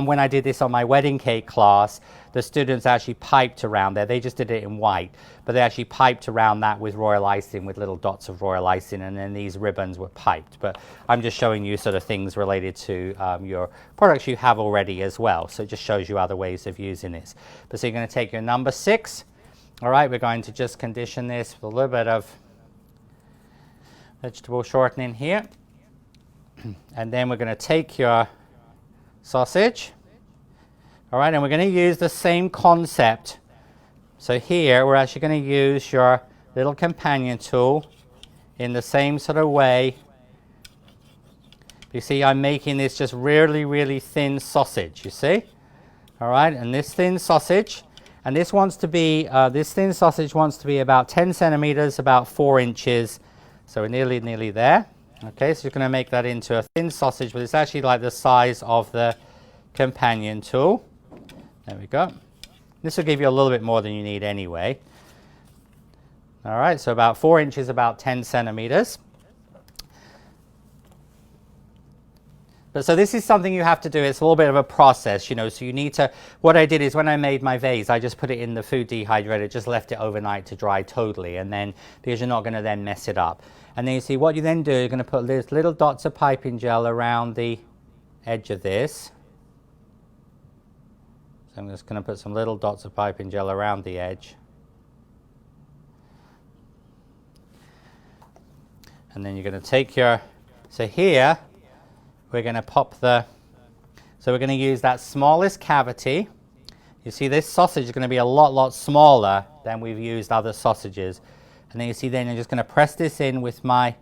A: when I did this on my wedding cake class, the students actually piped around there. They just did it in white, but they actually piped around that with royal icing, with little dots of royal icing, and then these ribbons were piped. But I'm just showing you sort of things related to your products you have already as well. So it just shows you other ways of using this. But so you're going to take your number 6. All right, we're going to just condition this with a little bit of vegetable shortening here. And then we're going to take your sausage. All right, and we're going to use the same concept. So here, we're actually going to use your little companion tool in the same sort of way. You see, I'm making this just really, really thin sausage, you see? All right, and this thin sausage, and this wants to be, this thin sausage wants to be about 10 centimeters, about 4 inches. So we're nearly there. Okay, so you're going to make that into a thin sausage, but it's actually like the size of the companion tool. There we go. This will give you a little bit more than you need anyway. All right, so about 4 inches, about 10 centimeters. But so this is something you have to do. It's a little bit of a process, you know, so you need to, what I did is when I made my vase, I just put it in the food dehydrator, just left it overnight to dry totally, and then, because you're not going to then mess it up. And then you see what you then do, you're going to put these little dots of piping gel around the edge of this. So I'm just going to put some little dots of piping gel around the edge. And then you're going to take your, so here, we're going to pop the, so we're going to use that smallest cavity. You see this sausage is going to be a lot smaller than we've used other sausages. And then you see then I'm just going to press this in with my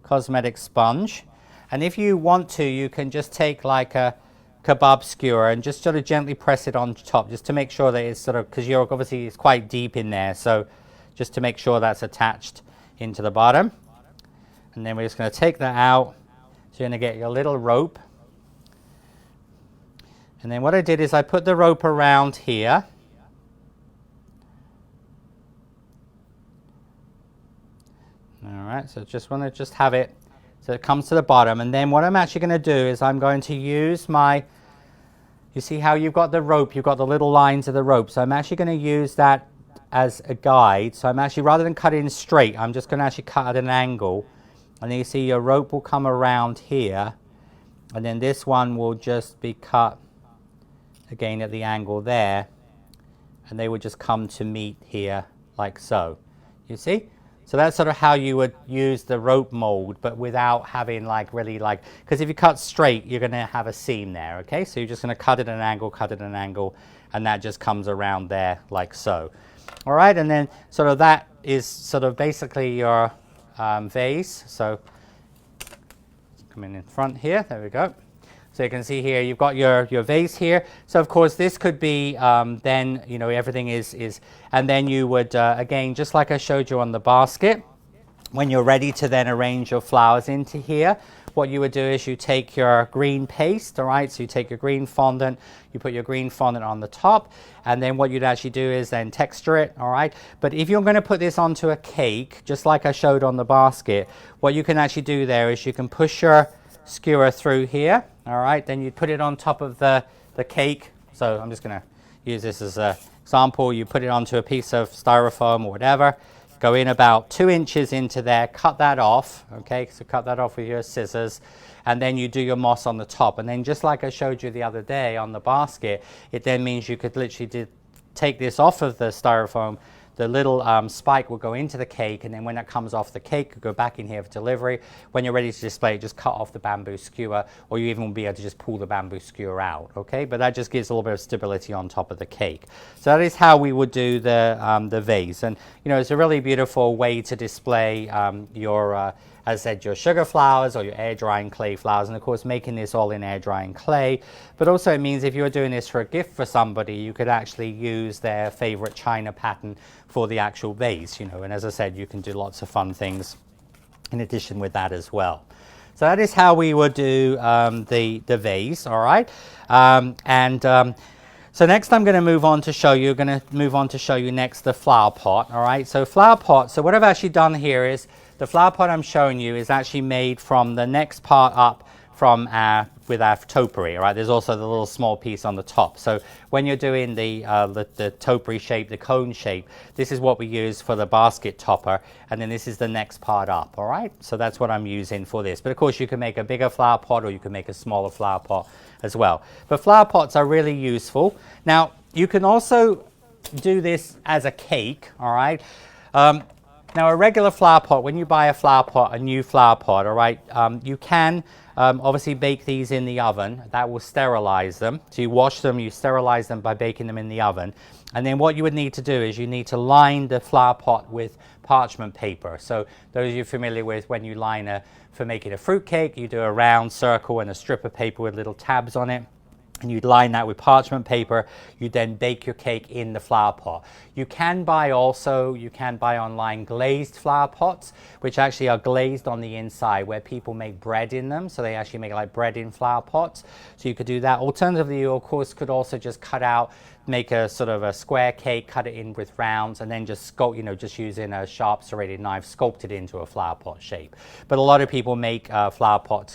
A: cosmetic sponge. And if you want to, you can just take like a kebab skewer and just sort of gently press it on top, just to make sure that it's sort of, because you're obviously it's quite deep in there, so just to make sure that's attached into the bottom. And then we're just going to take that out. So you're going to get your little rope. And then what I did is I put the rope around here. All right, so just want to just have it so it comes to the bottom. And then what I'm actually going to do is I'm going to use my, you see how you've got the rope, you've got the little lines of the rope. So I'm actually going to use that as a guide. So I'm actually, rather than cut it in straight, I'm just going to actually cut at an angle. And then you see your rope will come around here. And then this one will just be cut again at the angle there. And they would just come to meet here like so. You see? So that's sort of how you would use the rope mold, but without having like really like, because if you cut straight, you're going to have a seam there, okay? So you're just going to cut at an angle, and that just comes around there like so. All right, and then sort of that is sort of basically your vase. So come in front here, there we go. So you can see here, you've got your vase here. So of course this could be then, you know, everything is, and then you would, again, just like I showed you on the basket, when you're ready to then arrange your flowers into here, what you would do is you take your green paste, all right? So you take your green fondant, you put your green fondant on the top, and then what you'd actually do is then texture it, all right? But if you're gonna put this onto a cake, just like I showed on the basket, what you can actually do there is you can push your skewer through here, all right? Then you put it on top of the cake. So I'm just gonna use this as an example. You put it onto a piece of styrofoam or whatever, go in about 2 inches into there, cut that off, okay? So cut that off with your scissors, and then you do your moss on the top. And then just like I showed you the other day on the basket, it then means you could literally take this off of the styrofoam, the little spike will go into the cake, and then when it comes off the cake, it'll go back in here for delivery. When you're ready to display it, just cut off the bamboo skewer, or you even will be able to just pull the bamboo skewer out, okay? But that just gives a little bit of stability on top of the cake. So that is how we would do the vase. And, you know, it's a really beautiful way to display your, as I said, your sugar flowers or your air drying clay flowers, and of course making this all in air drying clay. But also it means if you're doing this for a gift for somebody, you could actually use their favorite china pattern for the actual vase, you know, and as I said, you can do lots of fun things in addition with that as well. So that is how we would do the vase, all right? So next I'm going to move on to show you, next the flower pot, all right? So flower pot, so what I've actually done here is, the flower pot I'm showing you is actually made from the next part up from with our topiary, all right? There's also the little small piece on the top. So when you're doing the topiary shape, the cone shape, this is what we use for the basket topper, and then this is the next part up, all right? So that's what I'm using for this. But of course you can make a bigger flower pot or you can make a smaller flower pot as well. But flower pots are really useful. Now, you can also do this as a cake, all right? Now, a regular flower pot, when you buy a flower pot, a new flower pot, all right, you can obviously bake these in the oven. That will sterilize them. So you wash them, you sterilize them by baking them in the oven. And then what you would need to do is you need to line the flower pot with parchment paper. So those of you familiar with when you line for making a fruit cake, you do a round circle and a strip of paper with little tabs on it. And you'd line that with parchment paper. You then bake your cake in the flower pot. You can buy online glazed flower pots, which actually are glazed on the inside, where people make bread in them. So they actually make like bread in flower pots. So you could do that. Alternatively, you of course could also just cut out, make a sort of a square cake, cut it in with rounds, and then just sculpt, just using a sharp serrated knife, sculpt it into a flower pot shape. But a lot of people make flower pots.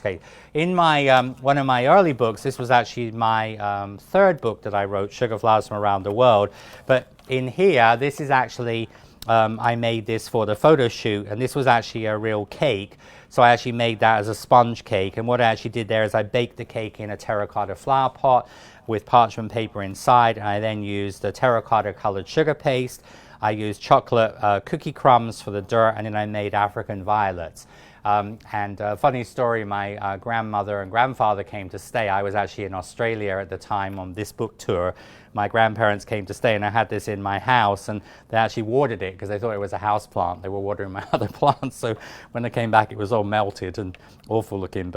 A: In my one of my early books, this was actually my third book that I wrote, Sugar Flowers from Around the World. But in here, this is actually, I made this for the photo shoot, and this was actually a real cake. So I actually made that as a sponge cake, and what I actually did there is I baked the cake in a terracotta flower pot with parchment paper inside, and I then used the terracotta colored sugar paste. I used chocolate cookie crumbs for the dirt, and then I made African violets. And a funny story, my grandmother and grandfather came to stay. I was actually in Australia at the time on this book tour. My grandparents came to stay, and I had this in my house, and they actually watered it because they thought it was a house plant. They were watering my other plants, so when they came back it was all melted and awful looking.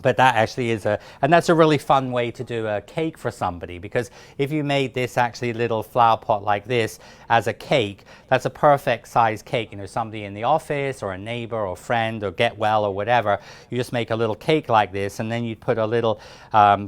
A: But that actually is and that's a really fun way to do a cake for somebody, because if you made this actually little flower pot like this as a cake, that's a perfect size cake. Somebody in the office or a neighbor or friend or get well or whatever, you just make a little cake like this, and then you put a little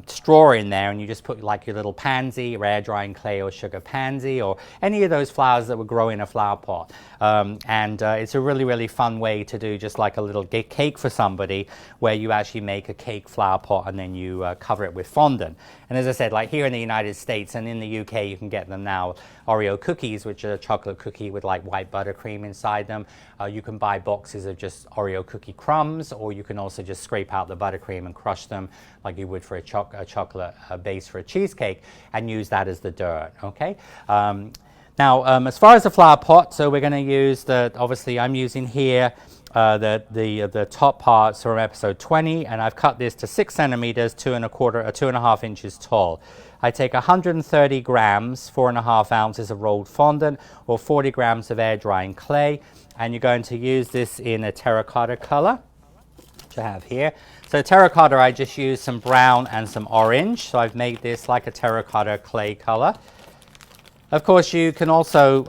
A: straw in there, and you just put like your little pansy or air drying clay or sugar pansy or any of those flowers that would grow in a flower pot. It's a really, really fun way to do just like a little cake for somebody, where you actually make a cake flower pot and then you cover it with fondant. And as I said, like here in the United States and in the UK, you can get them now, Oreo cookies, which are a chocolate cookie with like white buttercream inside them. You can buy boxes of just Oreo cookie crumbs, or you can also just scrape out the buttercream and crush them like you would for a chocolate base for a cheesecake, and use that as the dirt, okay? Now, as far as the flower pot, so we're going to use obviously I'm using here the top parts from episode 20, and I've cut this to 6 centimeters, 2.25 inches tall. I take 130 grams, 4.5 ounces of rolled fondant, or 40 grams of air drying clay, and you're going to use this in a terracotta color, which I have here. So terracotta, I just used some brown and some orange, so I've made this like a terracotta clay color. Of course, you can also,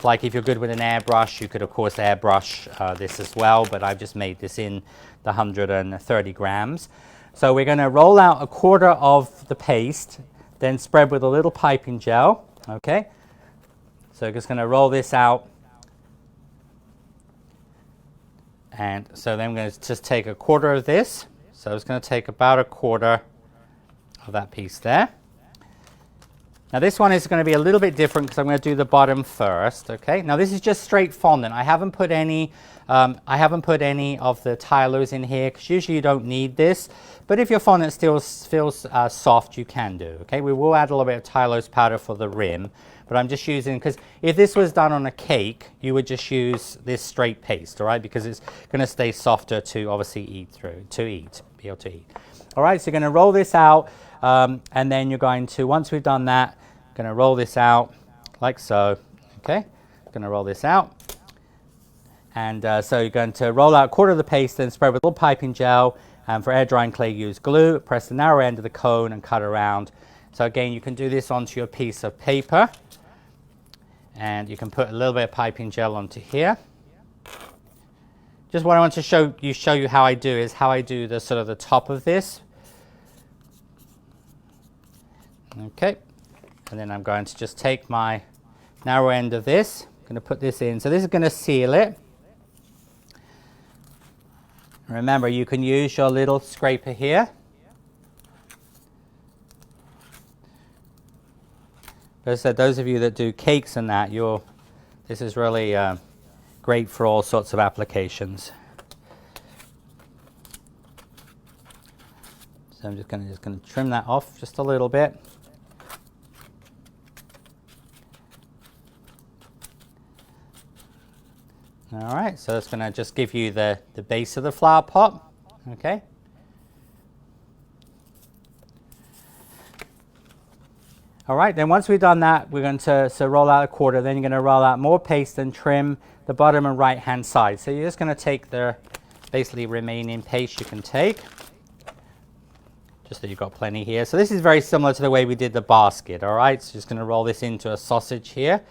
A: like if you're good with an airbrush, you could of course airbrush this as well, but I've just made this in the 130 grams. So we're going to roll out a quarter of the paste, then spread with a little piping gel, okay? So just going to roll this out. And so then I'm going to just take a quarter of this. So it's going to take about a quarter of that piece there. Now this one is going to be a little bit different because I'm going to do the bottom first, okay? Now this is just straight fondant. I haven't put any of the tilers in here because usually you don't need this. But if your fondant still feels soft, you can do, okay? We will add a little bit of Tylose powder for the rim, but I'm just using, because if this was done on a cake, you would just use this straight paste, all right? Because it's going to stay softer to obviously be able to eat. All right, so you're going to roll this out, and then you're going to, once we've done that, going to roll this out like so, okay? Going to roll this out. And so you're going to roll out a quarter of the paste, then spread with a little piping gel, and for air drying clay, use glue. Press the narrow end of the cone and cut around. So again, you can do this onto your piece of paper, and you can put a little bit of piping gel onto here. Just what I want to show you how I do is how I do the sort of the top of this. Okay. And then I'm going to just take my narrow end of this, I'm going to put this in. So this is going to seal it. Remember, you can use your little scraper here. But as I said, those of you that do cakes and that, this is really great for all sorts of applications. So I'm just going to trim that off just a little bit. All right, so it's going to just give you the base of the flower pot, okay? All right, then once we've done that, we're going to roll out a quarter. Then you're going to roll out more paste and trim the bottom and right-hand side. So you're just going to take the basically remaining paste you can take, just so you've got plenty here. So this is very similar to the way we did the basket, all right? So just going to roll this into a sausage here.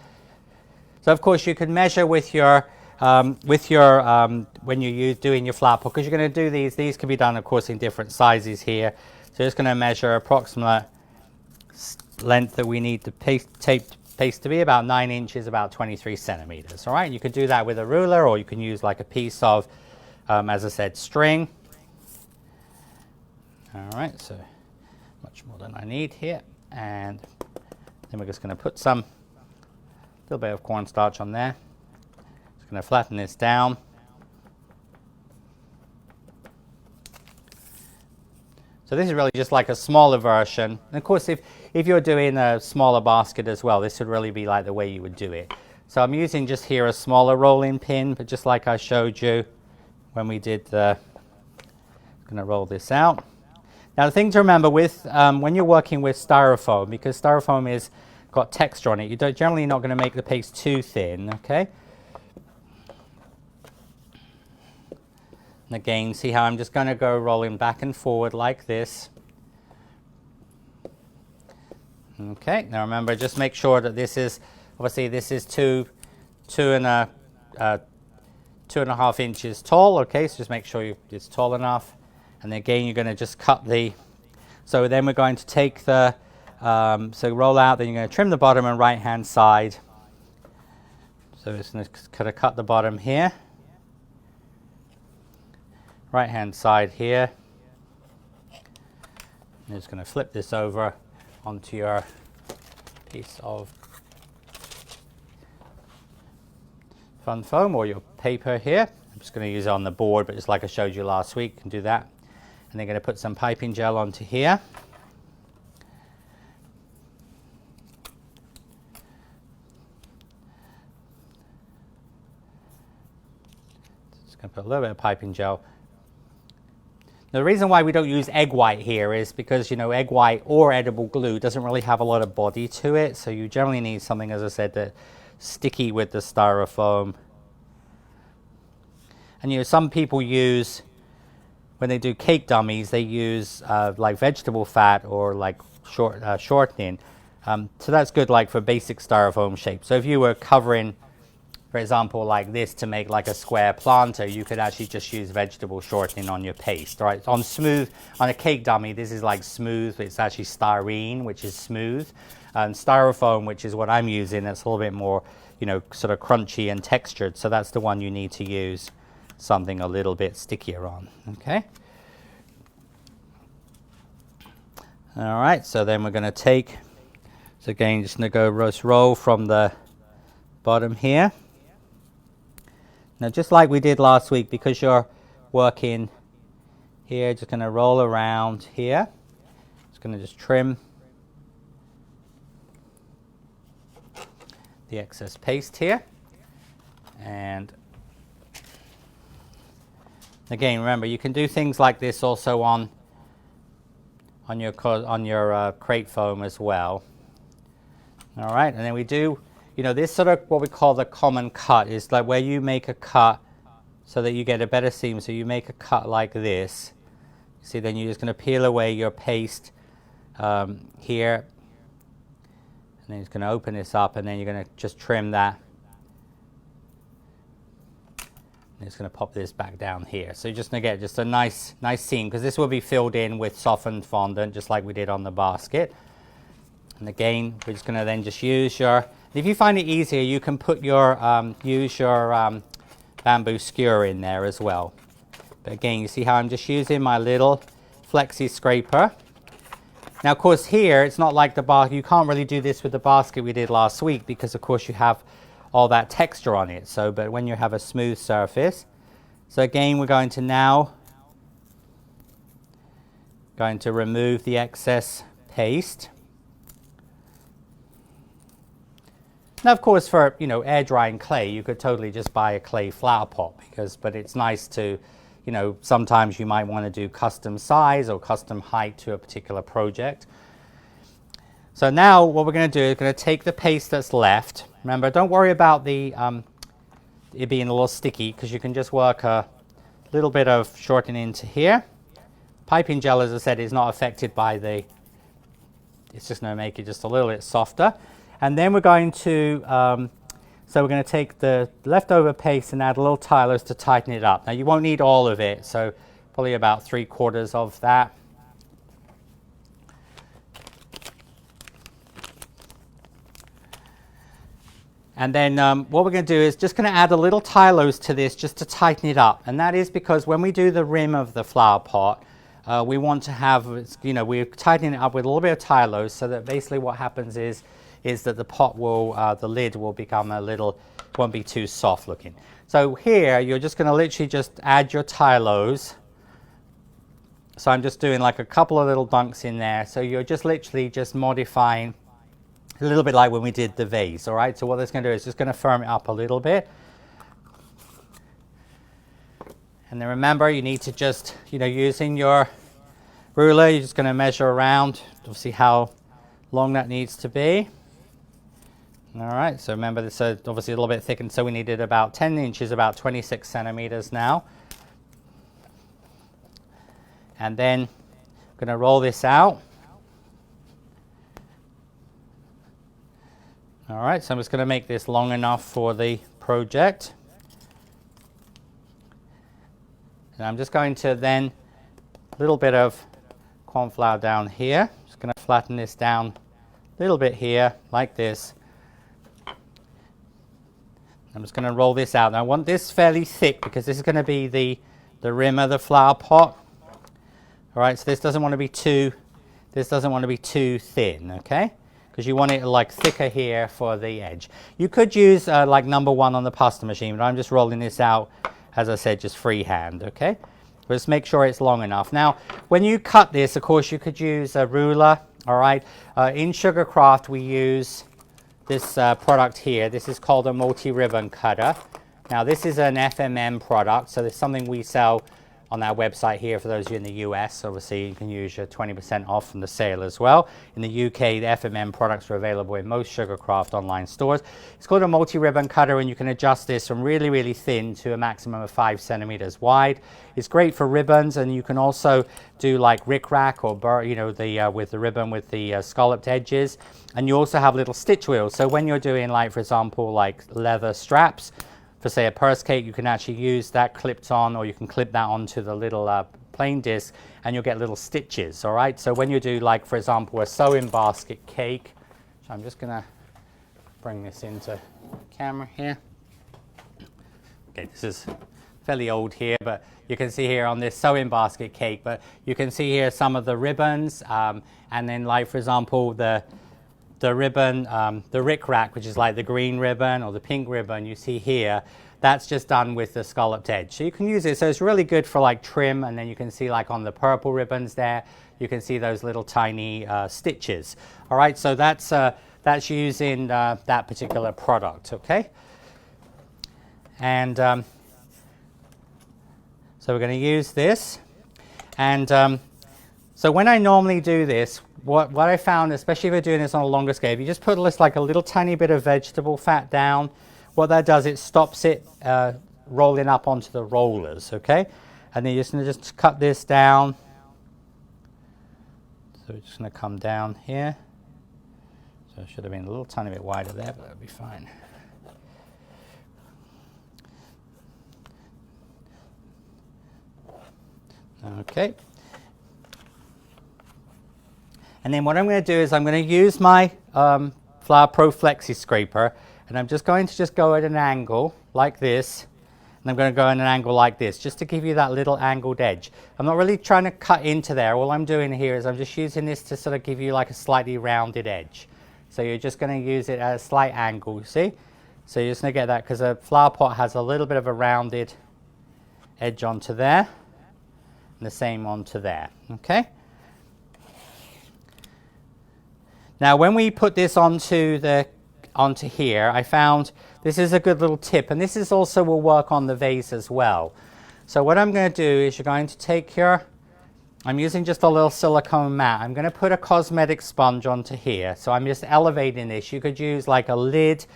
A: So of course you can measure with your when you're doing your flower pot, because you're going to do these can be done of course in different sizes here. So just going to measure approximate length that we need the paste to be about 9 inches, about 23 centimeters. All right, you could do that with a ruler, or you can use like a piece of as I said, string. All right, so much more than I need here, and then we're just going to put a little bit of cornstarch on there. Going to flatten this down. So this is really just like a smaller version. And of course, if you're doing a smaller basket as well, this would really be like the way you would do it. So I'm using just here a smaller rolling pin, but just like I showed you when we did the, I'm going to roll this out. Now the thing to remember with, when you're working with styrofoam, because styrofoam is got texture on it, you're generally not going to make the paste too thin, okay? And again, see how I'm just going to go rolling back and forward like this. Okay, now remember, just make sure that this is, obviously this is two and a half inches tall, okay, so just make sure it's tall enough. And again, you're going to just cut so then we're going to take so roll out, then you're going to trim the bottom and right hand side. So it's going to cut the bottom here. Right hand side here. I'm just going to flip this over onto your piece of fun foam or your paper here. I'm just going to use it on the board, but just like I showed you last week, you can do that. And then going to put some piping gel onto here. Just going to put a little bit of piping gel. Now, the reason why we don't use egg white here is because, you know, egg white or edible glue doesn't really have a lot of body to it. So you generally need something, as I said, that's sticky with the styrofoam. And, you know, some people use, when they do cake dummies, they use like vegetable fat or like shortening. So that's good like for basic styrofoam shape. So if you were covering, for example, like this to make like a square planter, you could actually just use vegetable shortening on your paste, right? On a cake dummy, this is like smooth. It's actually styrene, which is smooth. And styrofoam, which is what I'm using, that's a little bit more, you know, sort of crunchy and textured. So that's the one you need to use something a little bit stickier on, okay? All right, so then we're going to take, so again, just going to go roll from the bottom here. Now, just like we did last week, because you're working here, just going to roll around here. Just going to just trim the excess paste here. And again, remember, you can do things like this also on your crate foam as well. All right, and then we do, you know, this sort of what we call the common cut is like where you make a cut so that you get a better seam. So you make a cut like this. See, then you're just going to peel away your paste here. And then you're going to open this up, and then you're going to just trim that. And it's going to pop this back down here. So you're just going to get just a nice seam, because this will be filled in with softened fondant, just like we did on the basket. And again, we're just going to then just use your, if you find it easier, you can put your, use your bamboo skewer in there as well. But again, you see how I'm just using my little flexi scraper. Now, of course, here, it's not like the basket. You can't really do this with the basket we did last week because, of course, you have all that texture on it. So, but when you have a smooth surface. So again, we're going to now remove the excess paste. Now, of course, for, you know, air drying clay, you could totally just buy a clay flower pot but it's nice to, you know, sometimes you might want to do custom size or custom height to a particular project. So now what we're going to do is going to take the paste that's left. Remember, don't worry about the it being a little sticky, because you can just work a little bit of shortening into here. Piping gel, as I said, is not affected by it's just going to make it just a little bit softer. And then we're going to take the leftover paste and add a little tilers to tighten it up. Now, you won't need all of it, so probably about 3/4 of that. And then what we're going to do is just going to add a little tylose to this just to tighten it up. And that is because when we do the rim of the flower pot, we want to have, you know, we're tightening it up with a little bit of tylose, so that basically what happens is that the pot will, the lid will become won't be too soft looking. So here, you're just going to literally just add your tylose. So I'm just doing like a couple of little dunks in there. So you're just literally just modifying a little bit like when we did the vase, all right? So what that's going to do is just going to firm it up a little bit. And then remember, you need to just, you know, using your ruler, you're just going to measure around to see how long that needs to be. All right, so remember this is obviously a little bit thickened, so we needed about 10 inches, about 26 centimeters now. And then I'm going to roll this out. All right, so I'm just going to make this long enough for the project. And I'm just going to then, a little bit of corn flour down here. Just going to flatten this down a little bit here, like this. I'm just going to roll this out. Now I want this fairly thick because this is going to be the rim of the flower pot. All right, so this doesn't want to be too thin, okay? Because you want it like thicker here for the edge. You could use like number 1 on the pasta machine, but I'm just rolling this out, as I said, just freehand, okay? But just make sure it's long enough. Now, when you cut this, of course, you could use a ruler, all right? In Sugarcraft, we use this product here. This is called a multi-ribbon cutter. Now, this is an FMM product, so it's something we sell on our website here for those of you in the US. Obviously, you can use your 20% off from the sale as well. In the UK, the FMM products are available in most Sugarcraft online stores. It's called a multi-ribbon cutter, and you can adjust this from really, really thin to a maximum of 5 centimeters wide. It's great for ribbons, and you can also do like rickrack or, you know, with the ribbon with the scalloped edges. And you also have little stitch wheels. So when you're doing, like, for example, like leather straps, for say a purse cake, you can actually use that clipped on, or you can clip that onto the little plain disc, and you'll get little stitches, all right? So when you do, like, for example, a sewing basket cake, so I'm just gonna bring this into camera here. Okay, this is fairly old here, but you can see here on this sewing basket cake, but you can see here some of the ribbons, and then, like, for example, the ribbon, the rickrack, which is like the green ribbon or the pink ribbon you see here, that's just done with the scalloped edge. So you can use it. So it's really good for like trim, and then you can see like on the purple ribbons there, you can see those little tiny stitches. All right, so that's using that particular product, okay? And so we're going to use this. And so when I normally do this, what I found, especially if you're doing this on a longer scale, if you just put like a little tiny bit of vegetable fat down, what that does, it stops it rolling up onto the rollers, okay? And then you're just going to just cut this down. So it's just going to come down here. So it should have been a little tiny bit wider there, but that'll be fine. Okay. And then what I'm going to do is I'm going to use my Flower Pro Flexi Scraper, and I'm just going to go at an angle like this, And I'm going to go in an angle like this, just to give you that little angled edge. I'm not really trying to cut into there. All I'm doing here is I'm just using this to sort of give you like a slightly rounded edge. So you're just going to use it at a slight angle, you see? So you're just going to get that because a flower pot has a little bit of a rounded edge onto there. And the same onto there, okay? Now when we put this onto here, I found this is a good little tip, and this is also will work on the vase as well. So what I'm going to do is you're going to take I'm using just a little silicone mat. I'm going to put a cosmetic sponge onto here. So I'm just elevating this. You could use like a lid.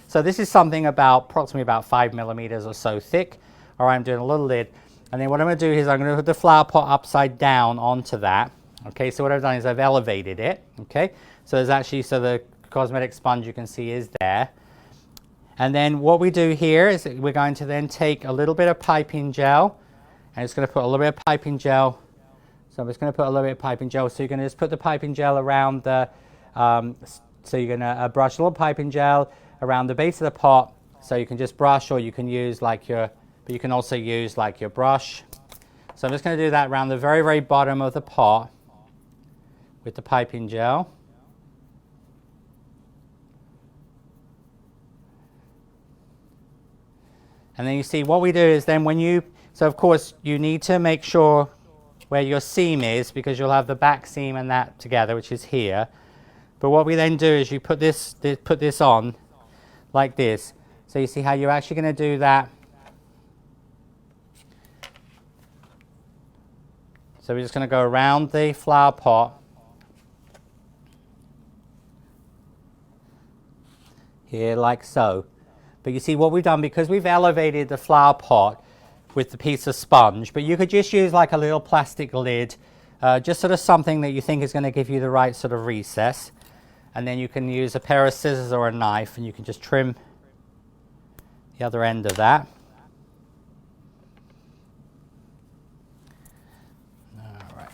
A: So this is something approximately about 5 millimeters or so thick. All right, I'm doing a little lid. And then what I'm going to do is I'm going to put the flower pot upside down onto that. Okay, so what I've done is I've elevated it. Okay, so there's actually, so the cosmetic sponge you can see is there. And then what we do here is we're going to then take a little bit of piping gel. And it's going to put a little bit of piping gel. So I'm just going to put a little bit of piping gel. So you're going to just put the piping gel around the, so you're going to brush a little piping gel around the base of the pot. So you can just brush, or you can use like but you can also use like your brush. So I'm just going to do that around the very, very bottom of the pot with the piping gel. And then you see what we do is then so of course you need to make sure where your seam is, because you'll have the back seam and that together, which is here. But what we then do is you put this on like this. So you see how you're actually going to do that. So we're just going to go around the flower pot here like so. But you see what we've done, because we've elevated the flower pot with the piece of sponge, but you could just use like a little plastic lid, just sort of something that you think is going to give you the right sort of recess. And then you can use a pair of scissors or a knife, and you can just trim the other end of that. All right.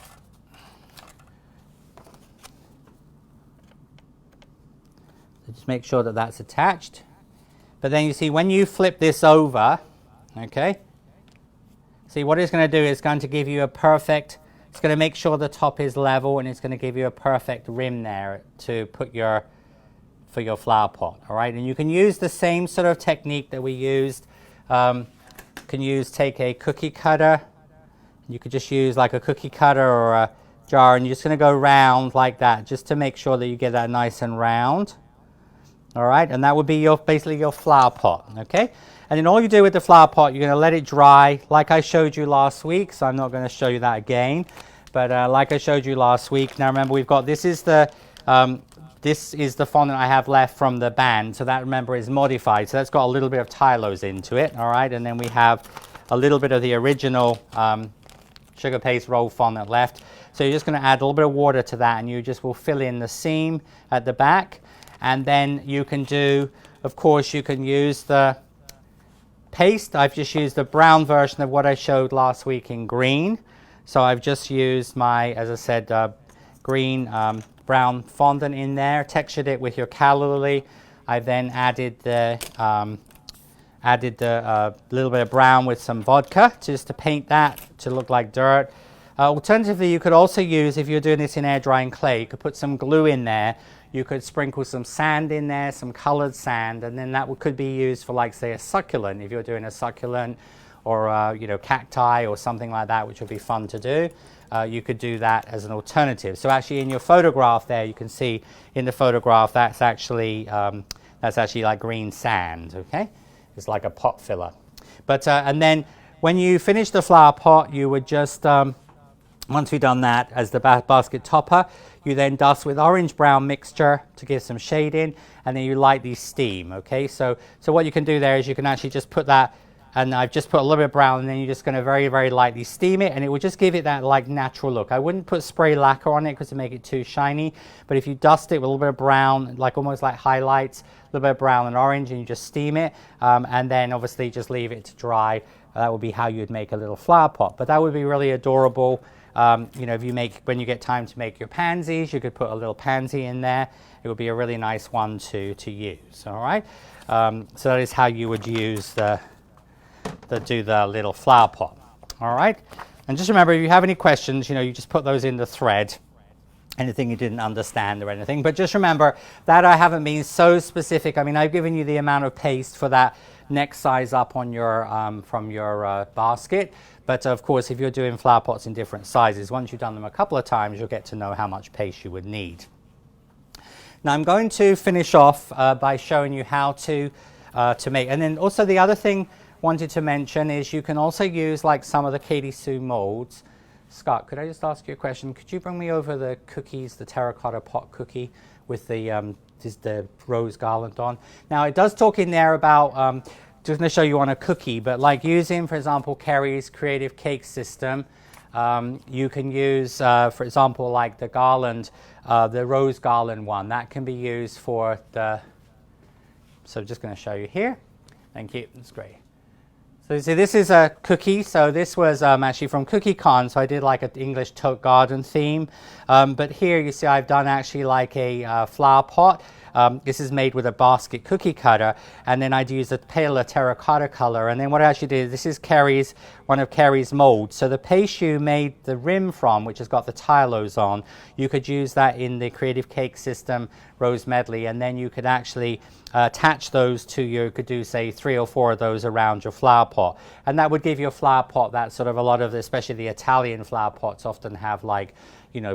A: So just make sure that that's attached. But then you see when you flip this over, okay, see what it's going to do is going to give you a perfect, it's going to make sure the top is level, and it's going to give you a perfect rim there to put for your flower pot, all right? And you can use the same sort of technique that we used. Take a cookie cutter. You could just use like a cookie cutter or a jar, and you're just going to go round like that, just to make sure that you get that nice and round. All right, and that would be basically your flower pot, okay? And then all you do with the flower pot, you're going to let it dry like I showed you last week, so I'm not going to show you that again. But like I showed you last week, now remember we've got, this is the fondant I have left from the band, so that, remember, is modified. So that's got a little bit of Tylose into it, all right? And then we have a little bit of the original sugar paste roll fondant left. So you're just going to add a little bit of water to that, and you just will fill in the seam at the back. And then you can do, of course, you can use the paste. I've just used the brown version of what I showed last week in green. So I've just used my, as I said, green brown fondant in there, textured it with your calla lily. I then added the little bit of brown with some vodka just to paint that to look like dirt. Alternatively, you could also use, if you're doing this in air drying clay, you could put some glue in there. You could sprinkle some sand in there, some colored sand, and then that could be used for, like, say, a succulent. If you're doing a succulent or, you know, cacti or something like that, which would be fun to do, you could do that as an alternative. So actually in your photograph there, you can see in the photograph that's actually like green sand, okay? It's like a pot filler. But, and then when you finish the flower pot, you would just, once we've done that as the basket topper, you then dust with orange-brown mixture to give some shading, and then you light these steam, okay? So what you can do there is you can actually just put that, and I've just put a little bit of brown, and then you're just going to very, very lightly steam it, and it will just give it that, like, natural look. I wouldn't put spray lacquer on it because to make it too shiny, but if you dust it with a little bit of brown, like almost like highlights, a little bit of brown and orange, and you just steam it, and then obviously just leave it to dry. That would be how you'd make a little flower pot, but that would be really adorable. You know, when you get time to make your pansies, you could put a little pansy in there. It would be a really nice one to use, all right? So that is how you would use do the little flower pot. All right, and just remember, if you have any questions, you just put those in the thread. Anything you didn't understand or anything, but just remember that I haven't been so specific. I mean, I've given you the amount of paste for that next size up on your from your basket, but of course if you're doing flower pots in different sizes, once you've done them a couple of times, you'll get to know how much paste you would need. Now I'm going to finish off by showing you how to make, and then also the other thing wanted to mention is you can also use like some of the Katy Sue molds. Scott, could I just ask you a question? Could you bring me over the cookies, the terracotta pot cookie with the rose garland on? Now it does talk in there about, just going to show you on a cookie, but like using, for example, Kerry's creative cake system, you can use, for example, like the garland, the rose garland one, that can be used for the, so I'm just going to show you here. Thank you, that's great. So you see, this is a cookie. So this was actually from Cookie Con. So I did like an English tote garden theme. But here you see I've done actually like a flower pot. This is made with a basket cookie cutter, and then I'd use a paler terracotta color. And then what I actually did, this is one of Kerry's molds. So the paste you made the rim from, which has got the tilos on, you could use that in the Creative Cake System Rose Medley, and then you could actually attach those to you could do say 3 or 4 of those around your flower pot, and that would give you a flower pot that sort of a lot of, especially the Italian flower pots often have like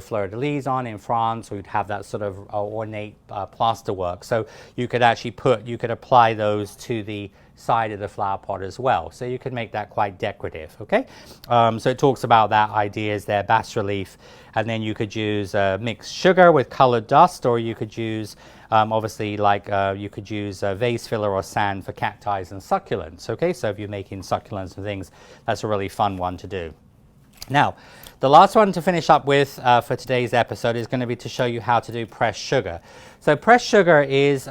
A: fleur-de-lis on in France, or you'd have that sort of ornate plaster work. So you could actually apply those to the side of the flower pot as well. So you could make that quite decorative, okay? So it talks about that ideas there, bas relief, and then you could use mixed sugar with colored dust, or you could use obviously like you could use vase filler or sand for cacti and succulents, okay? So if you're making succulents and things, that's a really fun one to do. Now, the last one to finish up with for today's episode is going to be to show you how to do pressed sugar. So pressed sugar is,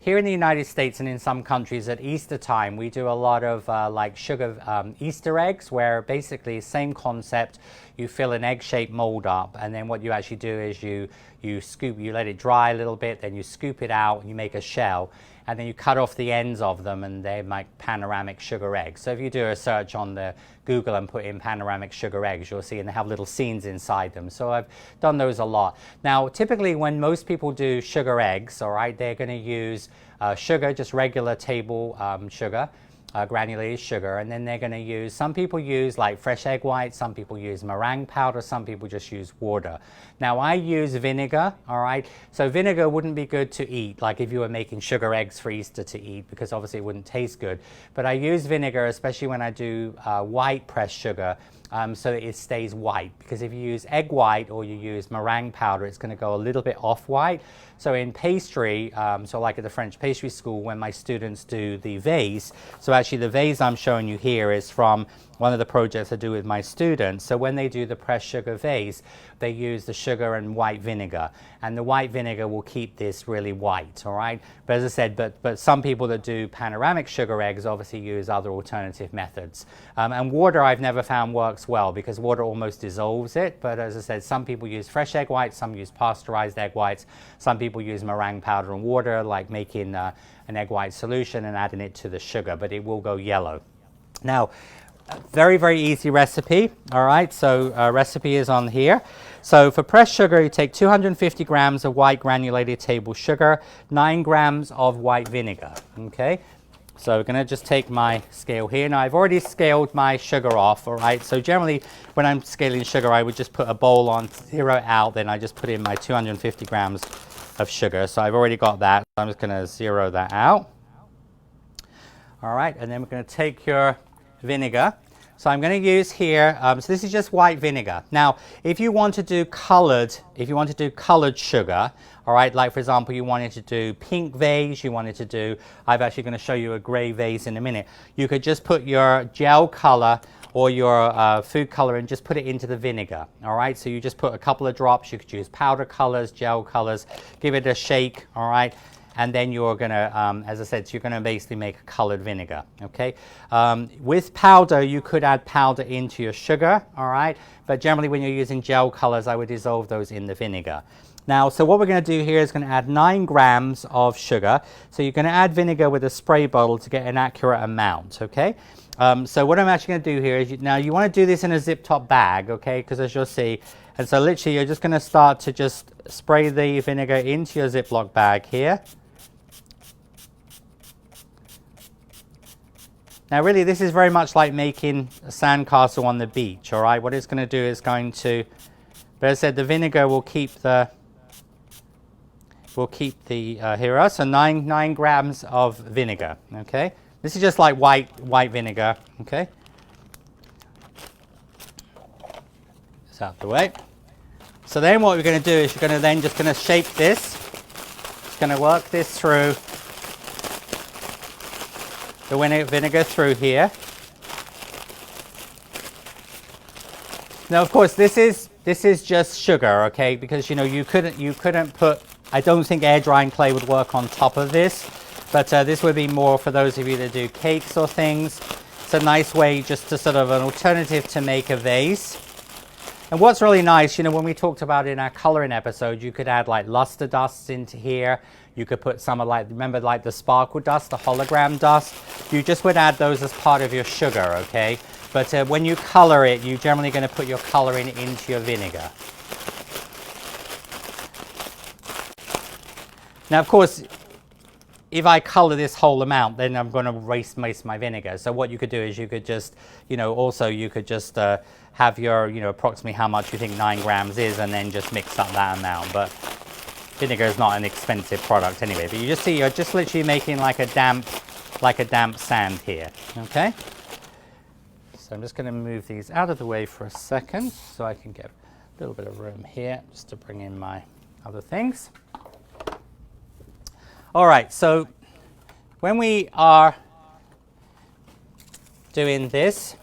A: here in the United States and in some countries at Easter time, we do a lot of like sugar Easter eggs, where basically same concept, you fill an egg-shaped mold up, and then what you actually do is you let it dry a little bit, then you scoop it out, and you make a shell, and then you cut off the ends of them, and they make panoramic sugar eggs. So if you do a search on the Google and put in panoramic sugar eggs, you'll see, and they have little scenes inside them. So I've done those a lot. Now, typically when most people do sugar eggs, all right, they're going to use sugar, just regular table sugar, granulated sugar, and then they're going to use, some people use like fresh egg white, some people use meringue powder, some people just use water. Now I use vinegar, all right, so vinegar wouldn't be good to eat, like if you were making sugar eggs for Easter to eat, because obviously it wouldn't taste good, but I use vinegar especially when I do white pressed sugar, so that it stays white, because if you use egg white or you use meringue powder, it's going to go a little bit off white. So in pastry, so like at the French pastry school, when my students do the vase, so actually the vase I'm showing you here is from one of the projects I do with my students. So when they do the pressed sugar vase, they use the sugar and white vinegar, and the white vinegar will keep this really white, all right? But as I said, but some people that do panoramic sugar eggs obviously use other alternative methods. And water I've never found works well, because water almost dissolves it. But as I said, some people use fresh egg whites, some use pasteurized egg whites, some people use meringue powder and water, like making an egg white solution and adding it to the sugar, but it will go yellow. Now, very, very easy recipe, all right? So recipe is on here. So for pressed sugar, you take 250 grams of white granulated table sugar, 9 grams of white vinegar, okay? So we're going to just take my scale here. Now I've already scaled my sugar off, all right? So generally when I'm scaling sugar, I would just put a bowl on, zero it out, then I just put in my 250 grams of sugar. So I've already got that. So I'm just going to zero that out. All right, and then we're going to take your vinegar. So I'm going to use here, so this is just white vinegar. Now, if you want to do colored sugar, all right, like for example, you wanted to do pink vase, you wanted to do, I'm actually going to show you a gray vase in a minute. You could just put your gel color or your food color and just put it into the vinegar, all right? So you just put a couple of drops, you could use powder colors, gel colors, give it a shake, all right? and then you're going to, as I said, so you're going to basically make a colored vinegar, okay? With powder, you could add powder into your sugar, all right? But generally when you're using gel colors, I would dissolve those in the vinegar. Now, so what we're going to do here is going to add 9 grams of sugar. So you're going to add vinegar with a spray bottle to get an accurate amount, okay? So what I'm actually going to do here is, now you want to do this in a zip top bag, okay? Because as you'll see, and so literally you're just going to start to just spray the vinegar into your Ziploc bag here. Now really this is very much like making a sandcastle on the beach, all right? What it's going to do is going to, but as I said, the vinegar will keep the, here are so 9 grams of vinegar, okay? This is just like white vinegar, okay? It's out the way. So then what we're going to do is you're going to then just going to shake this. Just going to work this through the vinegar through here. Now of course this is just sugar, okay? Because you know you couldn't put, I don't think air drying clay would work on top of this, but this would be more for those of you that do cakes or things. It's a nice way just to sort of an alternative to make a vase. And what's really nice, you know, when we talked about in our coloring episode, you could add like luster dusts into here. You could put some of like, remember like the sparkle dust, the hologram dust. You just would add those as part of your sugar, okay? But when you color it, you're generally going to put your coloring into your vinegar. Now, of course, if I color this whole amount, then I'm going to waste my vinegar. So what you could do is you could just, you know, also you could just have your, you know, approximately how much you think 9 grams is, and then just mix up that amount. But vinegar is not an expensive product anyway. But you just see, you're just literally making like a damp sand here, okay? So I'm just going to move these out of the way for a second so I can get a little bit of room here just to bring in my other things. All right, so when we are doing this,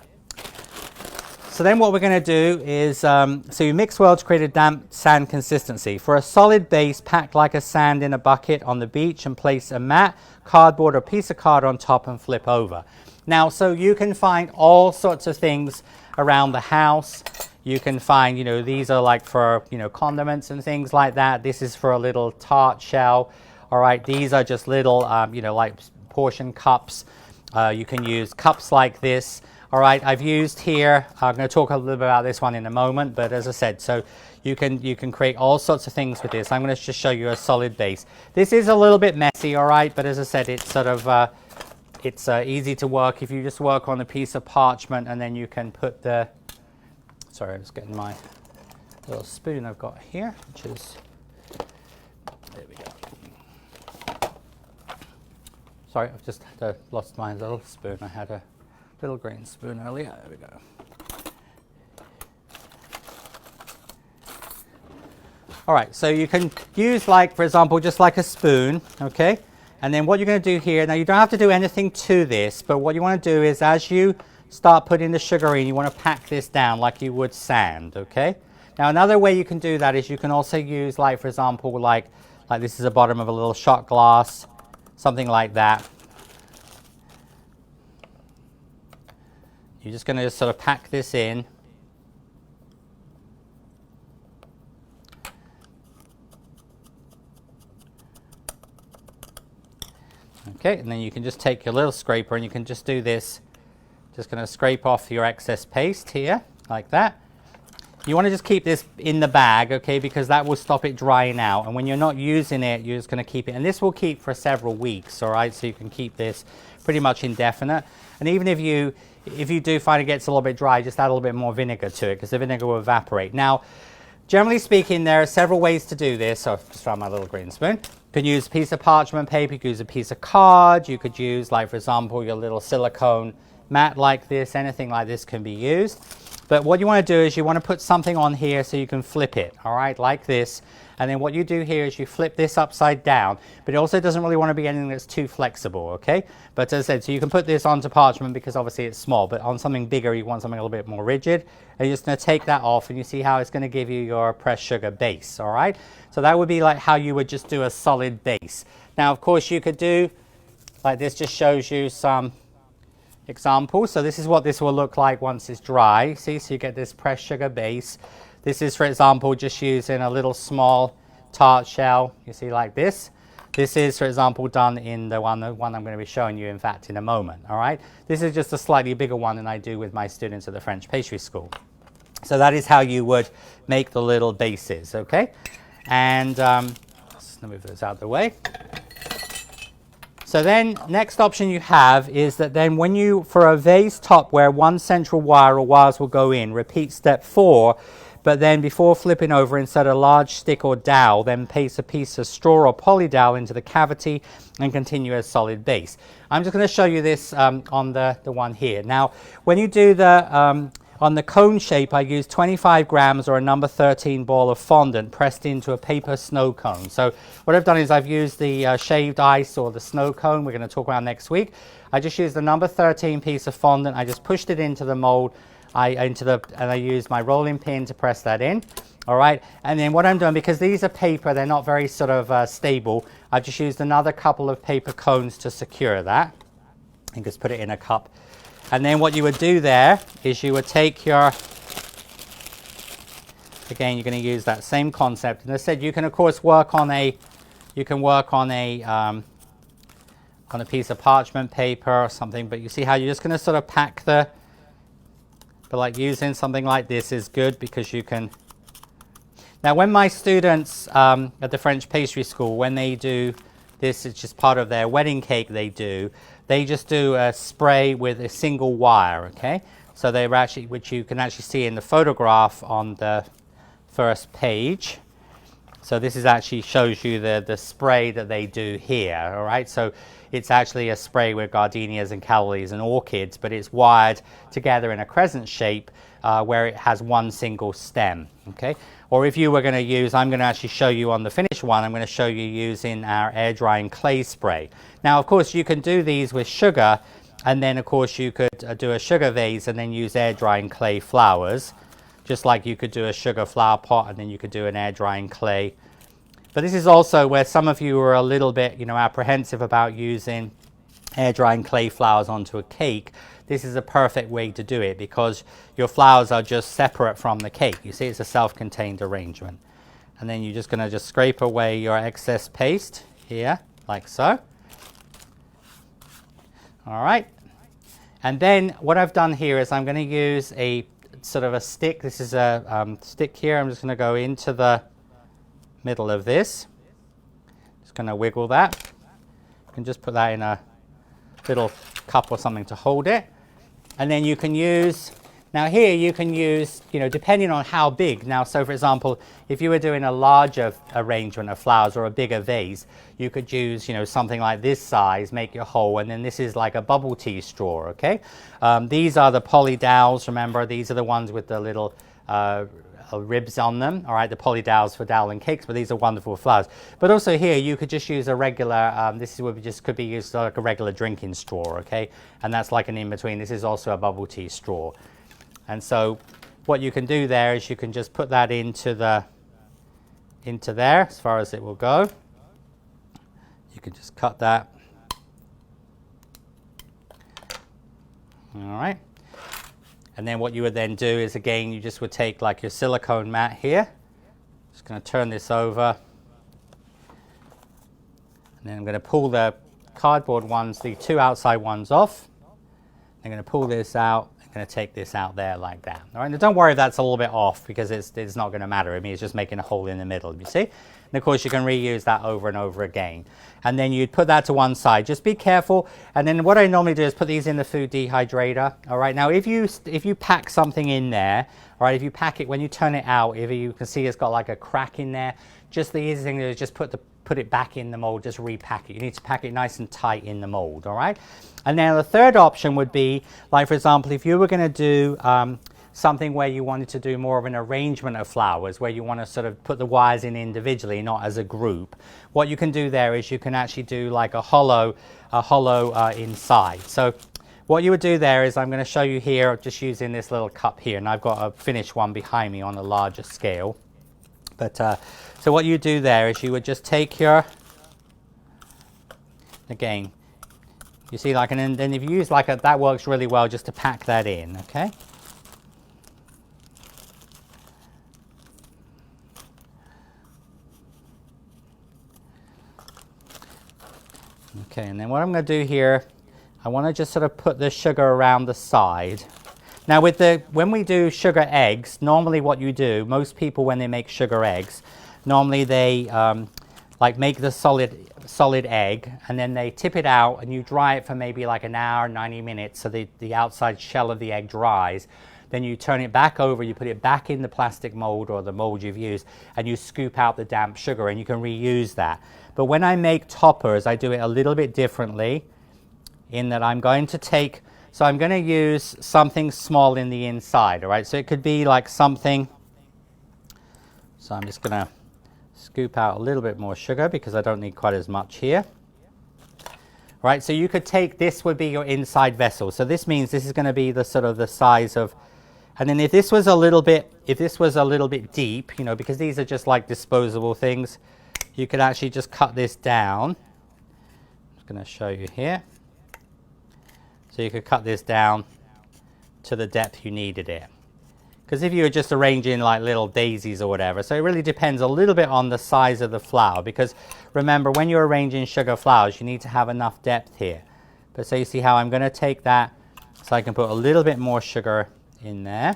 A: so then what we're going to do is, so you mix well to create a damp sand consistency. For a solid base, pack like a sand in a bucket on the beach and place a mat, cardboard or piece of card on top and flip over. Now, so you can find all sorts of things around the house. You can find, you know, these are like for, you know, condiments and things like that. This is for a little tart shell. All right, these are just little, you know, like portion cups. You can use cups like this. All right, I've used here, I'm going to talk a little bit about this one in a moment, but as I said, so you can create all sorts of things with this. I'm going to just show you a solid base. This is a little bit messy, all right, but as I said, it's sort of, it's easy to work if you just work on a piece of parchment, and then you can put the, sorry, I'm just getting my little spoon I've got here, which is, there we go. Sorry, I've just lost my little spoon. I had a little green spoon earlier. There we go. All right, so you can use, like, for example, just like a spoon, okay? And then what you're going to do here, now you don't have to do anything to this, but what you want to do is as you start putting the sugar in, you want to pack this down like you would sand, okay? Now another way you can do that is you can also use, like, for example, like this is the bottom of a little shot glass, something like that. You're just going to sort of pack this in. Okay, and then you can just take your little scraper and you can just do this. Just going to scrape off your excess paste here, like that. You want to just keep this in the bag, okay, because that will stop it drying out. And when you're not using it, you're just going to keep it. And this will keep for several weeks, all right? So you can keep this pretty much indefinite. And even if you do find it gets a little bit dry, just add a little bit more vinegar to it because the vinegar will evaporate. Now, generally speaking, there are several ways to do this. So I've just found my little green spoon. You could use a piece of parchment paper, you could use a piece of card, you could use, like, for example, your little silicone mat like this, anything like this can be used. But what you want to do is you want to put something on here so you can flip it, all right, like this. And then what you do here is you flip this upside down, but it also doesn't really want to be anything that's too flexible, okay? But as I said, so you can put this onto parchment because obviously it's small, but on something bigger you want something a little bit more rigid. And you're just going to take that off and you see how it's going to give you your pressed sugar base, all right? So that would be like how you would just do a solid base. Now, of course, you could do, like this just shows you some examples. So this is what this will look like once it's dry. See, so you get this pressed sugar base. This is, for example, just using a little small tart shell, you see, like this. This is, for example, done in the one I'm going to be showing you, in fact, in a moment, all right? This is just a slightly bigger one than I do with my students at the French pastry school. So that is how you would make the little bases, okay? And let's move those out of the way. So then, next option you have is that then when you, for a vase top where one central wire or wires will go in, repeat step 4, but then before flipping over, insert a large stick or dowel, then place a piece of straw or poly dowel into the cavity and continue as solid base. I'm just going to show you this on the one here. Now, when you do the on the cone shape, I use 25 grams or a number 13 ball of fondant pressed into a paper snow cone. So what I've done is I've used the shaved ice or the snow cone we're going to talk about next week. I just used the number 13 piece of fondant. I just pushed it into the mold. And I used my rolling pin to press that in. All right, and then what I'm doing, because these are paper, they're not very sort of stable, I've just used another couple of paper cones to secure that. And just put it in a cup. And then what you would do there is you would take your, again, you're going to use that same concept. And as I said, you can of course work on a piece of parchment paper or something, but you see how you're just going to sort of pack the, but like using something like this is good because you can. Now when my students at the French pastry school, when they do this, it's just part of their wedding cake they just do a spray with a single wire, okay? So they're actually, which you can actually see in the photograph on the first page. So this is actually shows you the spray that they do here, all right? So it's actually a spray with gardenias and callies and orchids, but it's wired together in a crescent shape where it has one single stem, okay? Or if you were going to use, I'm going to actually show you on the finished one, I'm going to show you using our air drying clay spray. Now, of course, you can do these with sugar, and then, of course, you could do a sugar vase and then use air drying clay flowers, just like you could do a sugar flower pot and then you could do an air drying clay. But this is also where some of you are a little bit, apprehensive about using air drying clay flowers onto a cake. This is a perfect way to do it because your flowers are just separate from the cake. You see, it's a self-contained arrangement. And then you're just going to just scrape away your excess paste here, like so. All right. And then what I've done here is I'm going to use a sort of a stick. This is a stick here. I'm just going to go into the middle of this. Just going to wiggle that. You can just put that in a little cup or something to hold it. And then you can use, now here you can use, depending on how big. Now, so for example, if you were doing a larger arrangement of flowers or a bigger vase, you could use, something like this size, make your hole, and then this is like a bubble tea straw, okay? These are the poly dowels, remember, these are the ones with the little ribs on them, all right, the poly dowels for doweling cakes, but these are wonderful flowers. But also here, you could just use a regular, this would just could be used like a regular drinking straw, okay? And that's like an in-between. This is also a bubble tea straw. And so what you can do there is you can just put that into there as far as it will go. You can just cut that. All right. And then what you would then do is, again, you just would take like your silicone mat here. Just going to turn this over. And then I'm going to pull the cardboard ones, the two outside ones off. I'm going to pull this out. I'm going to take this out there like that. All right, now don't worry if that's a little bit off because it's not going to matter. I mean, it's just making a hole in the middle, you see? And of course, you can reuse that over and over again. And then you'd put that to one side. Just be careful. And then what I normally do is put these in the food dehydrator. All right, now if you pack something in there, all right, if you pack it, when you turn it out, if you can see it's got like a crack in there, just the easy thing is just put it back in the mold, just repack it. You need to pack it nice and tight in the mold, all right? And now the third option would be, like for example, if you were going to do something where you wanted to do more of an arrangement of flowers, where you want to sort of put the wires in individually, not as a group, what you can do there is you can actually do like a hollow inside. So what you would do there is, I'm going to show you here just using this little cup here, and I've got a finished one behind me on a larger scale. But so what you do there is you would just take your, again, you see, like, and then if you use like a, that works really well just to pack that in, okay? Okay, and then what I'm going to do here, I want to just sort of put the sugar around the side. Now with when we do sugar eggs, normally what you do, most people when they make sugar eggs, normally they like make the solid egg, and then they tip it out and you dry it for maybe like an hour, 90 minutes, so the outside shell of the egg dries. Then you turn it back over, you put it back in the plastic mold or the mold you've used, and you scoop out the damp sugar, and you can reuse that. But when I make toppers, I do it a little bit differently, in that I'm going to take, so I'm going to use something small in the inside, all right? So it could be like something, so I'm just going to scoop out a little bit more sugar because I don't need quite as much here. Right, so you could take, this would be your inside vessel. So this means this is going to be the sort of the size of, and then if this was a little bit deep, you know, because these are just like disposable things, you could actually just cut this down. I'm just going to show you here. So you could cut this down to the depth you needed it. Because if you were just arranging like little daisies or whatever, so it really depends a little bit on the size of the flower, because remember, when you're arranging sugar flowers, you need to have enough depth here. But so you see how I'm going to take that, so I can put a little bit more sugar in there,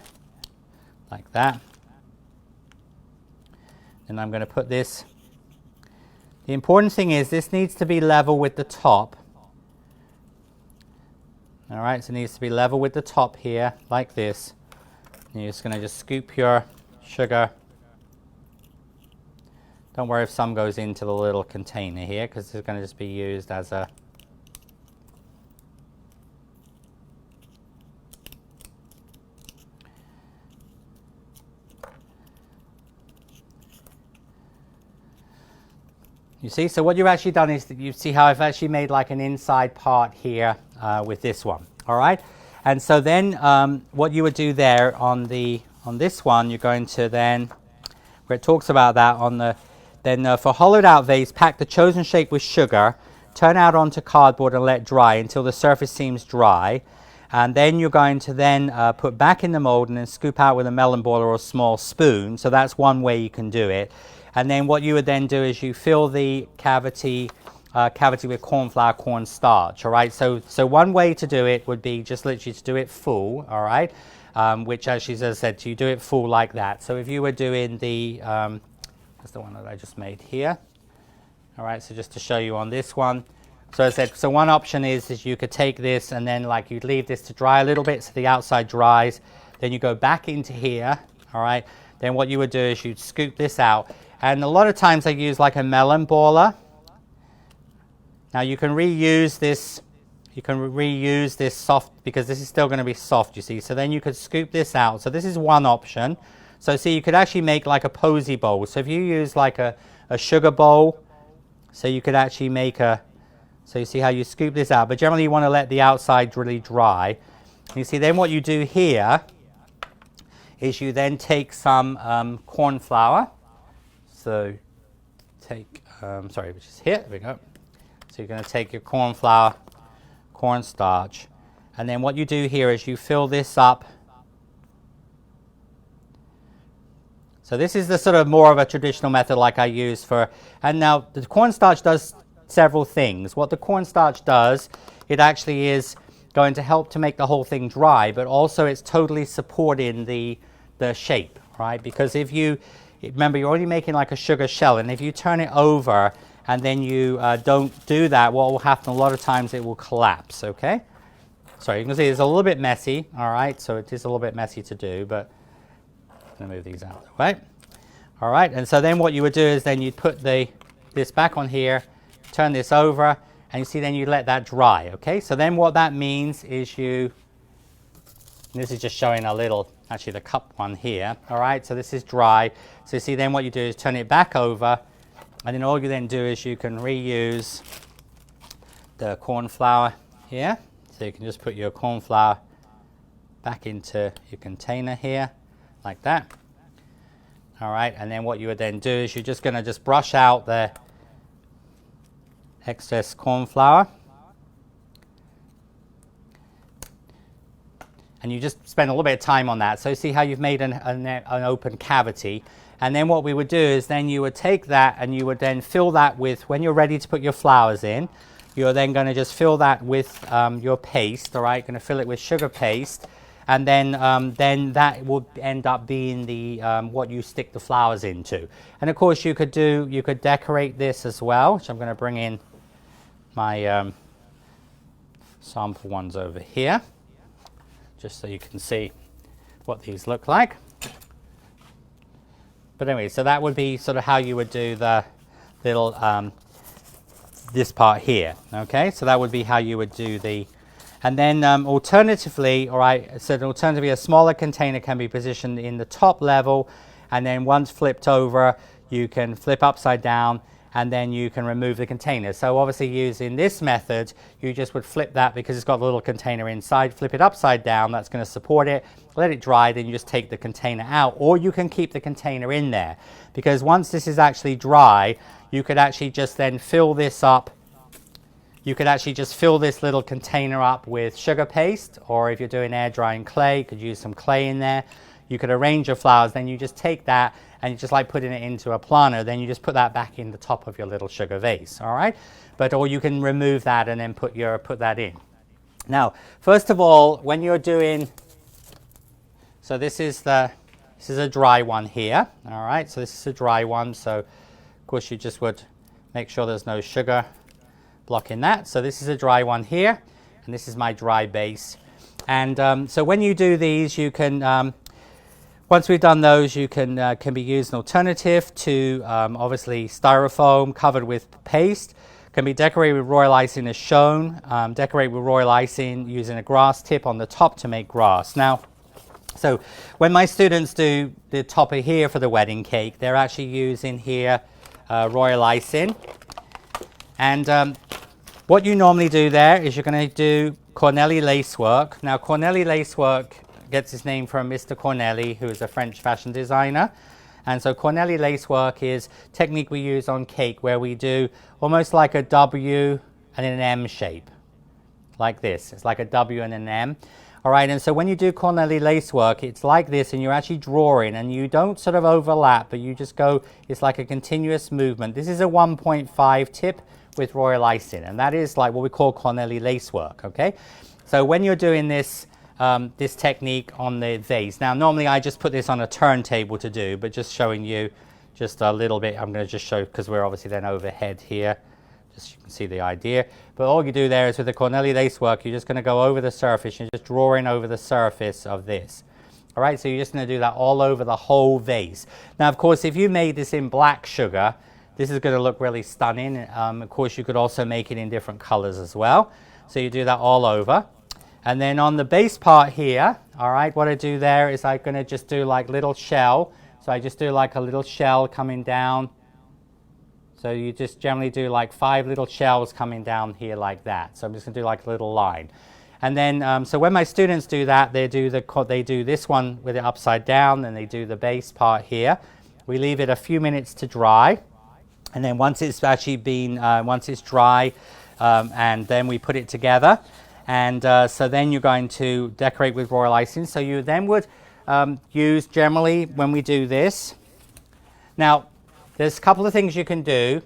A: like that. And I'm going to put this, the important thing is this needs to be level with the top. All right, so it needs to be level with the top here, like this. You're just going to just scoop your sugar. Don't worry if some goes into the little container here, because it's going to just be used as a, you see, so what you've actually done is that you see how I've actually made like an inside part here with this one, all right? And so then what you would do there on this one, you're going to then, where it talks about that on the, then for hollowed out vase, pack the chosen shape with sugar, turn out onto cardboard and let dry until the surface seems dry. And then you're going to then put back in the mold and then scoop out with a melon boiler or a small spoon. So that's one way you can do it. And then what you would then do is you fill the cavity with corn flour, cornstarch, all right? So one way to do it would be just literally to do it full, all right? Which, as she said, you do it full like that. So if you were doing the, that's the one that I just made here, all right? So just to show you on this one. So as I said, so one option is you could take this and then like you'd leave this to dry a little bit so the outside dries. Then you go back into here, all right? Then what you would do is you'd scoop this out. And a lot of times I use like a melon boiler. Now you can reuse this, soft, because this is still going to be soft, you see. So then you could scoop this out. So this is one option. So see, you could actually make like a Posy bowl. So if you use like a sugar bowl, so you could actually make a, so you see how you scoop this out. But generally you want to let the outside really dry. And you see then what you do here is you then take some corn flour. So take, sorry, which is here, there we go. So you're going to take your corn flour, cornstarch, and then what you do here is you fill this up. So this is the sort of more of a traditional method like I use for, and now the cornstarch does several things. What the cornstarch does, it actually is going to help to make the whole thing dry, but also it's totally supporting the shape, right? Because if you, remember you're only making like a sugar shell, and if you turn it over, and then you don't do that, what will happen a lot of times, it will collapse, okay? Sorry, you can see it's a little bit messy, all right? So it is a little bit messy to do, but I'm going to move these out, right? All right, and so then what you would do is then you'd put this back on here, turn this over, and you see then you let that dry, okay? So then what that means is this is just showing a little actually the cup one here. All right, so this is dry. So you see then what you do is turn it back over, and then all you then do is you can reuse the corn flour here. So you can just put your corn flour back into your container here, like that. All right, and then what you would then do is you're just going to just brush out the excess corn flour. And you just spend a little bit of time on that. So see how you've made an open cavity. And then what we would do is then you would take that and you would then fill that with, when you're ready to put your flowers in, you're then going to just fill that with your paste, all right? Going to fill it with sugar paste. And then that will end up being the what you stick the flowers into. And of course you could decorate this as well, which I'm going to bring in my sample ones over here, just so you can see what these look like. But anyway, so that would be sort of how you would do the little, this part here, okay? So that would be how you would do the, and then alternatively, all right, so alternatively a smaller container can be positioned in the top level, and then once flipped over, you can flip upside down, and then you can remove the container. So obviously using this method, you just would flip that because it's got a little container inside, flip it upside down, that's going to support it, let it dry, then you just take the container out, or you can keep the container in there. Because once this is actually dry, you could actually just then fill this up. You could actually just fill this little container up with sugar paste, or if you're doing air drying clay, you could use some clay in there. You could arrange your flowers, then you just take that and you just like putting it into a planter, then you just put that back in the top of your little sugar vase, all right? But, or you can remove that and then put that in. Now, first of all, when you're doing, so this is a dry one here, all right? So this is a dry one, so of course you just would make sure there's no sugar blocking that. So this is a dry one here, and this is my dry base. And so when you do these, you can, once we've done those, you can be used an alternative to obviously styrofoam covered with paste. Can be decorated with royal icing as shown. Decorate with royal icing using a grass tip on the top to make grass. Now, so when my students do the topper here for the wedding cake, they're actually using here royal icing. And what you normally do there is you're going to do Corneli lacework. Now, Corneli lacework gets its name from Mr. Corneli, who is a French fashion designer. And so Corneli lacework is technique we use on cake where we do almost like a W and an M shape, like this. It's like a W and an M. All right, and so when you do Corneli lacework, it's like this, and you're actually drawing, and you don't sort of overlap, but you just go, it's like a continuous movement. This is a 1.5 tip with royal icing, and that is like what we call Corneli lacework, okay? So when you're doing this, this technique on the vase. Now, normally I just put this on a turntable to do, but just showing you just a little bit. I'm going to just show, because we're obviously then overhead here, just so you can see the idea. But all you do there is with the Corneli lacework, you're just going to go over the surface, and just drawing over the surface of this. All right, so you're just going to do that all over the whole vase. Now, of course, if you made this in black sugar, this is going to look really stunning. Of course, you could also make it in different colors as well. So you do that all over. And then on the base part here, all right, what I do there is I'm going to just do like little shell. So I just do like a little shell coming down. So you just generally do like 5 little shells coming down here like that. So I'm just going to do like a little line. And then, so when my students do that, they do this one with it upside down, and they do the base part here. We leave it a few minutes to dry. And then once it's actually been, once it's dry, and then we put it together. And so then you're going to decorate with royal icing. So you then would use generally when we do this. Now, there's a couple of things you can do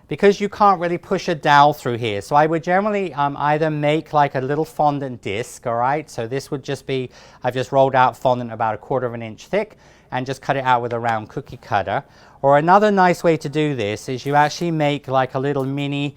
A: because you can't really push a dowel through here. So I would generally either make like a little fondant disc, all right? So this would just be, I've just rolled out fondant about 1/4 of an inch thick and just cut it out with a round cookie cutter. Or another nice way to do this is you actually make like a little mini,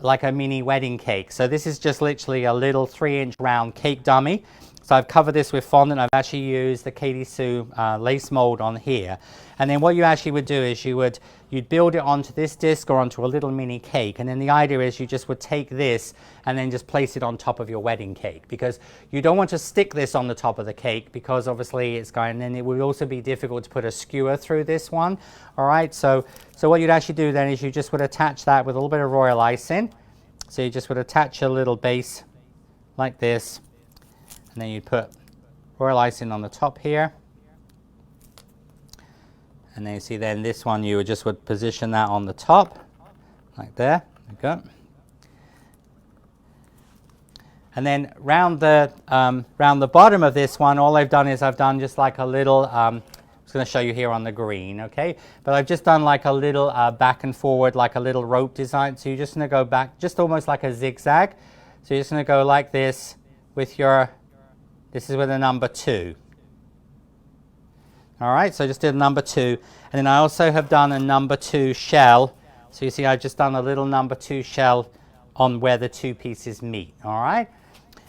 A: like a mini wedding cake. So this is just literally a little 3-inch round cake dummy. So I've covered this with fondant. I've actually used the Katy Sue lace mold on here. And then what you actually would do is you would you'd build it onto this disc or onto a little mini cake, and then the idea is you just would take this and then just place it on top of your wedding cake, because you don't want to stick this on the top of the cake, because obviously it's going, and it would also be difficult to put a skewer through this one. All right, so what you'd actually do then is you just would attach that with a little bit of royal icing. So you just would attach a little base like this, and then you'd put royal icing on the top here. And then you see then this one you would position that on the top, like there. There you go. And then round the bottom of this one, all I've done is I've done just like a little, I was going to show you here on the green, okay? But I've just done like a little back and forward, like a little rope design. So you're just going to go back, just almost like a zigzag. So you're just going to go like this with your, this is with a number 2. All right, so I just did a number 2, and then I also have done a number 2 shell. So you see I've just done a little number 2 shell on where the 2 pieces meet. All right,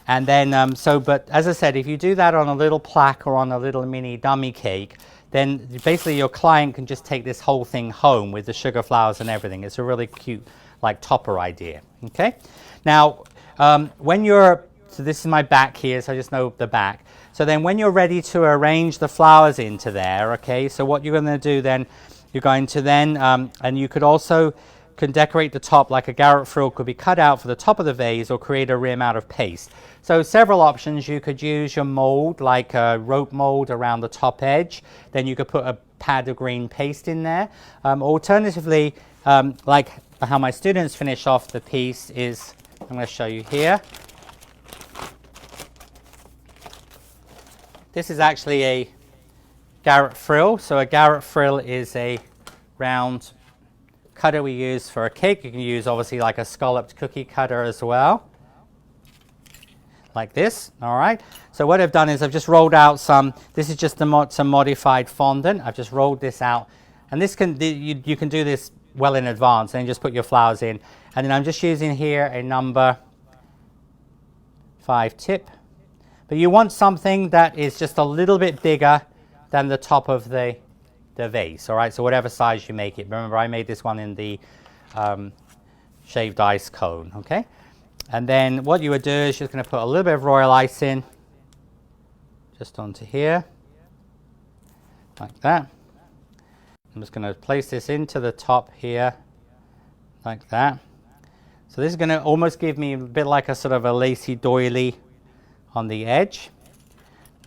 A: and then but as I said, if you do that on a little plaque or on a little mini dummy cake, then basically your client can just take this whole thing home with the sugar flowers and everything. It's a really cute like topper idea. Okay, now when you're, so this is my back here, so I just know the back. So then when you're ready to arrange the flowers into there, okay, so what you're going to do then, you're going to then, and you could also can decorate the top, like a garret frill could be cut out for the top of the vase, or create a rim out of paste. So several options. You could use your mold, like a rope mold around the top edge. Then you could put a pad of green paste in there. Alternatively, like how my students finish off the piece is, I'm going to show you here. This is actually a garret frill. So a garret frill is a round cutter we use for a cake. You can use obviously like a scalloped cookie cutter as well, like this. All right, so what I've done is I've just rolled out some, this is just some modified fondant. I've just rolled this out, and this can, you can do this well in advance, and just put your flowers in. And then I'm just using here a number 5 tip. But you want something that is just a little bit bigger than the top of the vase, all right? So whatever size you make it. Remember, I made this one in the shaved ice cone, okay? And then what you would do is you're going to put a little bit of royal icing just onto here, like that. I'm just going to place this into the top here, like that. So this is going to almost give me a bit like a sort of a lacy doily on the edge.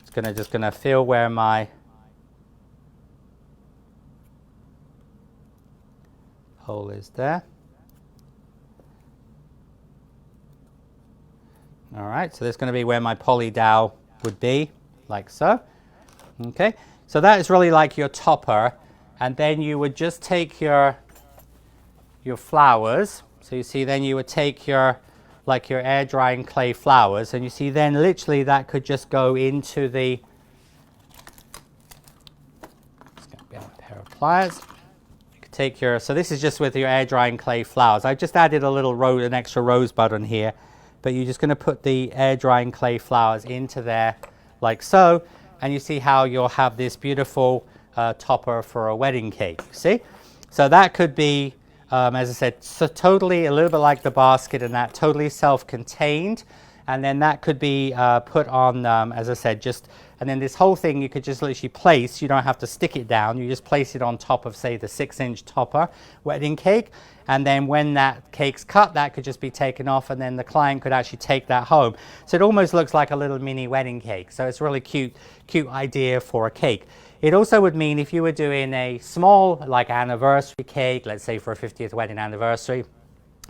A: It's just gonna feel where my hole is there. All right, so that's going to be where my poly dowel would be, like so. Okay, so that is really like your topper, and then you would just take your flowers. So you see, then you would take your air drying clay flowers, and you see then literally that could just go into the, it's going to be a pair of pliers. You could take your, so this is just with your air drying clay flowers. I just added a little an extra rosebud on here, but you're just going to put the air drying clay flowers into there like so, and you see how you'll have this beautiful topper for a wedding cake. See, so that could be as I said, so totally a little bit like the basket, and that totally self-contained, and then that could be put on, as I said, just, and then this whole thing you could just literally place. You don't have to stick it down. You just place it on top of, say, the 6-inch topper wedding cake, and then when that cake's cut, that could just be taken off, and then the client could actually take that home. So it almost looks like a little mini wedding cake. So it's a really cute idea for a cake. It also would mean if you were doing a small, like, anniversary cake, let's say for a 50th wedding anniversary,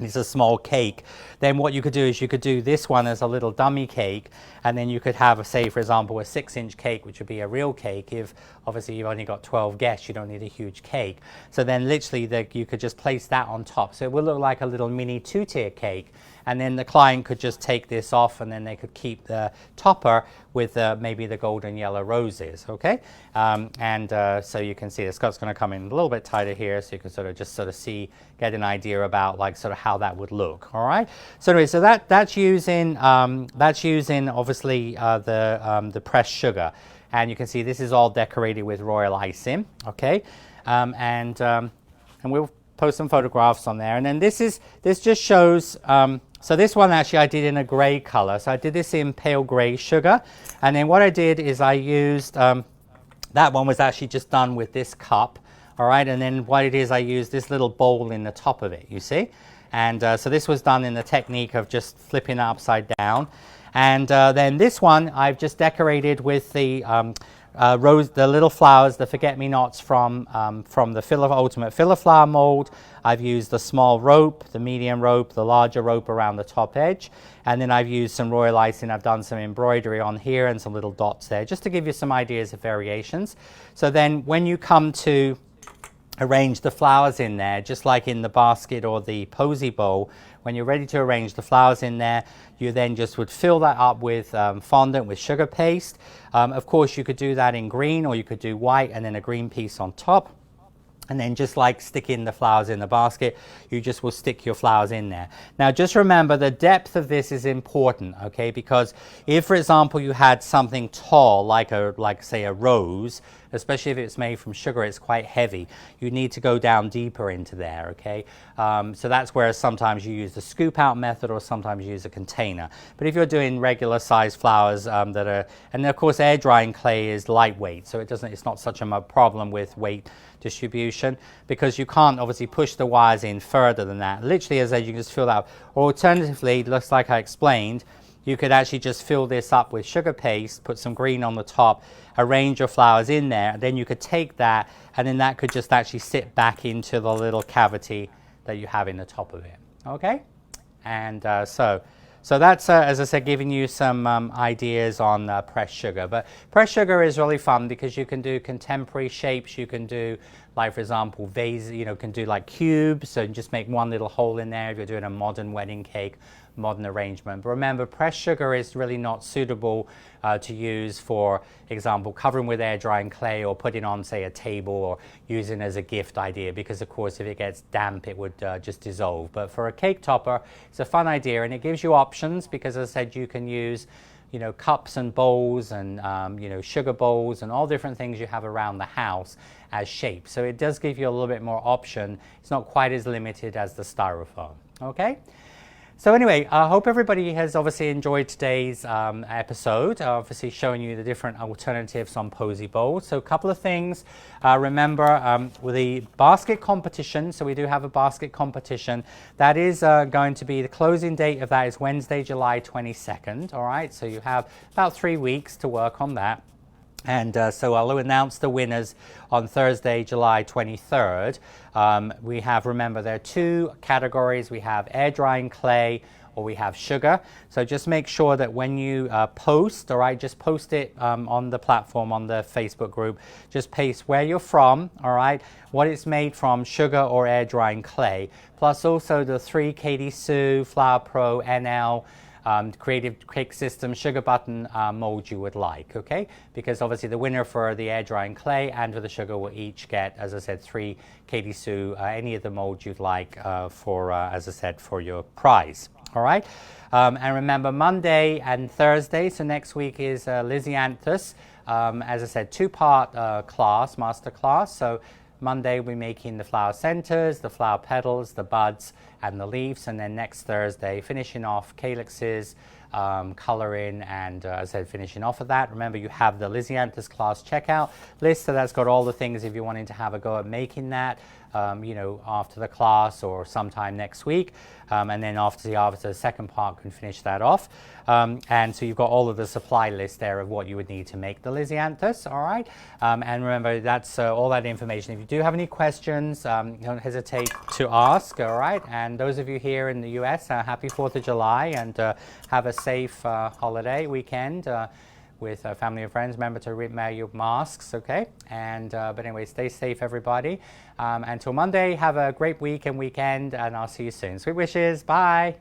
A: it's a small cake, then what you could do is you could do this one as a little dummy cake, and then you could have, say, for example, a 6-inch cake, which would be a real cake. If obviously you've only got 12 guests, you don't need a huge cake. So then literally you could just place that on top. So it will look like a little mini 2-tier cake, and then the client could just take this off, and then they could keep the topper with maybe the golden yellow roses, okay? So you can see the Scott's going to come in a little bit tighter here, so you can sort of see, get an idea about like sort of how that would look. All right. So anyway, so that's using obviously the pressed sugar, and you can see this is all decorated with royal icing. Okay, and we'll post some photographs on there. And then this just shows, so this one actually I did in a gray color. So I did this in pale gray sugar. And then what I did is I used, that one was actually just done with this cup. All right, and then what it is, I used this little bowl in the top of it, you see? And so this was done in the technique of just flipping it upside down. And then this one, I've just decorated with the the little flowers, the forget-me-nots from the Ultimate Filler Flower mold. I've used the small rope, the medium rope, the larger rope around the top edge. And then I've used some royal icing. I've done some embroidery on here and some little dots there, just to give you some ideas of variations. So then when you come to arrange the flowers in there, just like in the basket or the Posy bowl, when you're ready to arrange the flowers in there, you then just would fill that up with fondant with sugar paste. Of course, you could do that in green, or you could do white and then a green piece on top. And then just like sticking the flowers in the basket, you just will stick your flowers in there. Now just remember, the depth of this is important, okay? Because if, for example, you had something tall, like say a rose, especially if it's made from sugar, it's quite heavy. You need to go down deeper into there, okay? So that's where sometimes you use the scoop out method, or sometimes you use a container. But if you're doing regular size flowers and of course air drying clay is lightweight, so it's not such a problem with weight distribution, because you can't obviously push the wires in further than that. Literally, as I said, you can just fill that up. Or alternatively, looks like I explained, you could actually just fill this up with sugar paste, put some green on the top, arrange your flowers in there, and then you could take that, and then that could just actually sit back into the little cavity that you have in the top of it. Okay? And so that's, as I said, giving you some ideas on pressed sugar. But pressed sugar is really fun because you can do contemporary shapes. You can do, like, for example, vases, can do like cubes. So just make one little hole in there if you're doing a modern wedding cake, modern arrangement. But remember, pressed sugar is really not suitable to use, for example, covering with air drying clay, or putting on, say, a table, or using as a gift idea, because of course if it gets damp it would just dissolve. But for a cake topper, it's a fun idea, and it gives you options, because as I said, you can use cups and bowls and sugar bowls and all different things you have around the house as shapes. So it does give you a little bit more option. It's not quite as limited as the Styrofoam. Okay? So anyway, I hope everybody has obviously enjoyed today's episode, obviously showing you the different alternatives on Posy bowls. So a couple of things. Remember, with the basket competition, so we do have a basket competition. That is going to be, the closing date of that is Wednesday, July 22nd. All right, so you have about 3 weeks to work on that. And so I'll announce the winners on Thursday, July 23rd. We have, remember, there are 2 categories. We have air drying clay, or we have sugar. So just make sure that when you post, all right, just post it on the platform, on the Facebook group. Just paste where you're from, all right, what it's made from, sugar or air drying clay, plus also the 3 Katy Sue, Flower Pro, NL, Creative Cake System, Sugar Button mold you would like, okay? Because obviously the winner for the air drying clay and for the sugar will each get, as I said, 3 Katy Sue, any of the molds you'd like for, as I said, for your prize, all right? And remember, Monday and Thursday, so next week is Lysianthus, as I said, 2-part class, master class. So Monday we're making the flower centers, the flower petals, the buds, and the leaves, and then next Thursday finishing off calyxes, coloring, and as I said, finishing off of that. Remember, you have the Lysianthus class checkout list, so that's got all the things if you're wanting to have a go at making that, after the class or sometime next week, and then after the second part can finish that off. And so you've got all of the supply list there of what you would need to make the Lysianthus, all right? And remember, that's all that information. If you do have any questions, don't hesitate to ask, all right? And those of you here in the US, happy 4th of July, and have a safe holiday weekend with family and friends. Remember to wear your masks, okay? And but anyway, stay safe, everybody. Until Monday, have a great week and weekend, and I'll see you soon. Sweet wishes. Bye.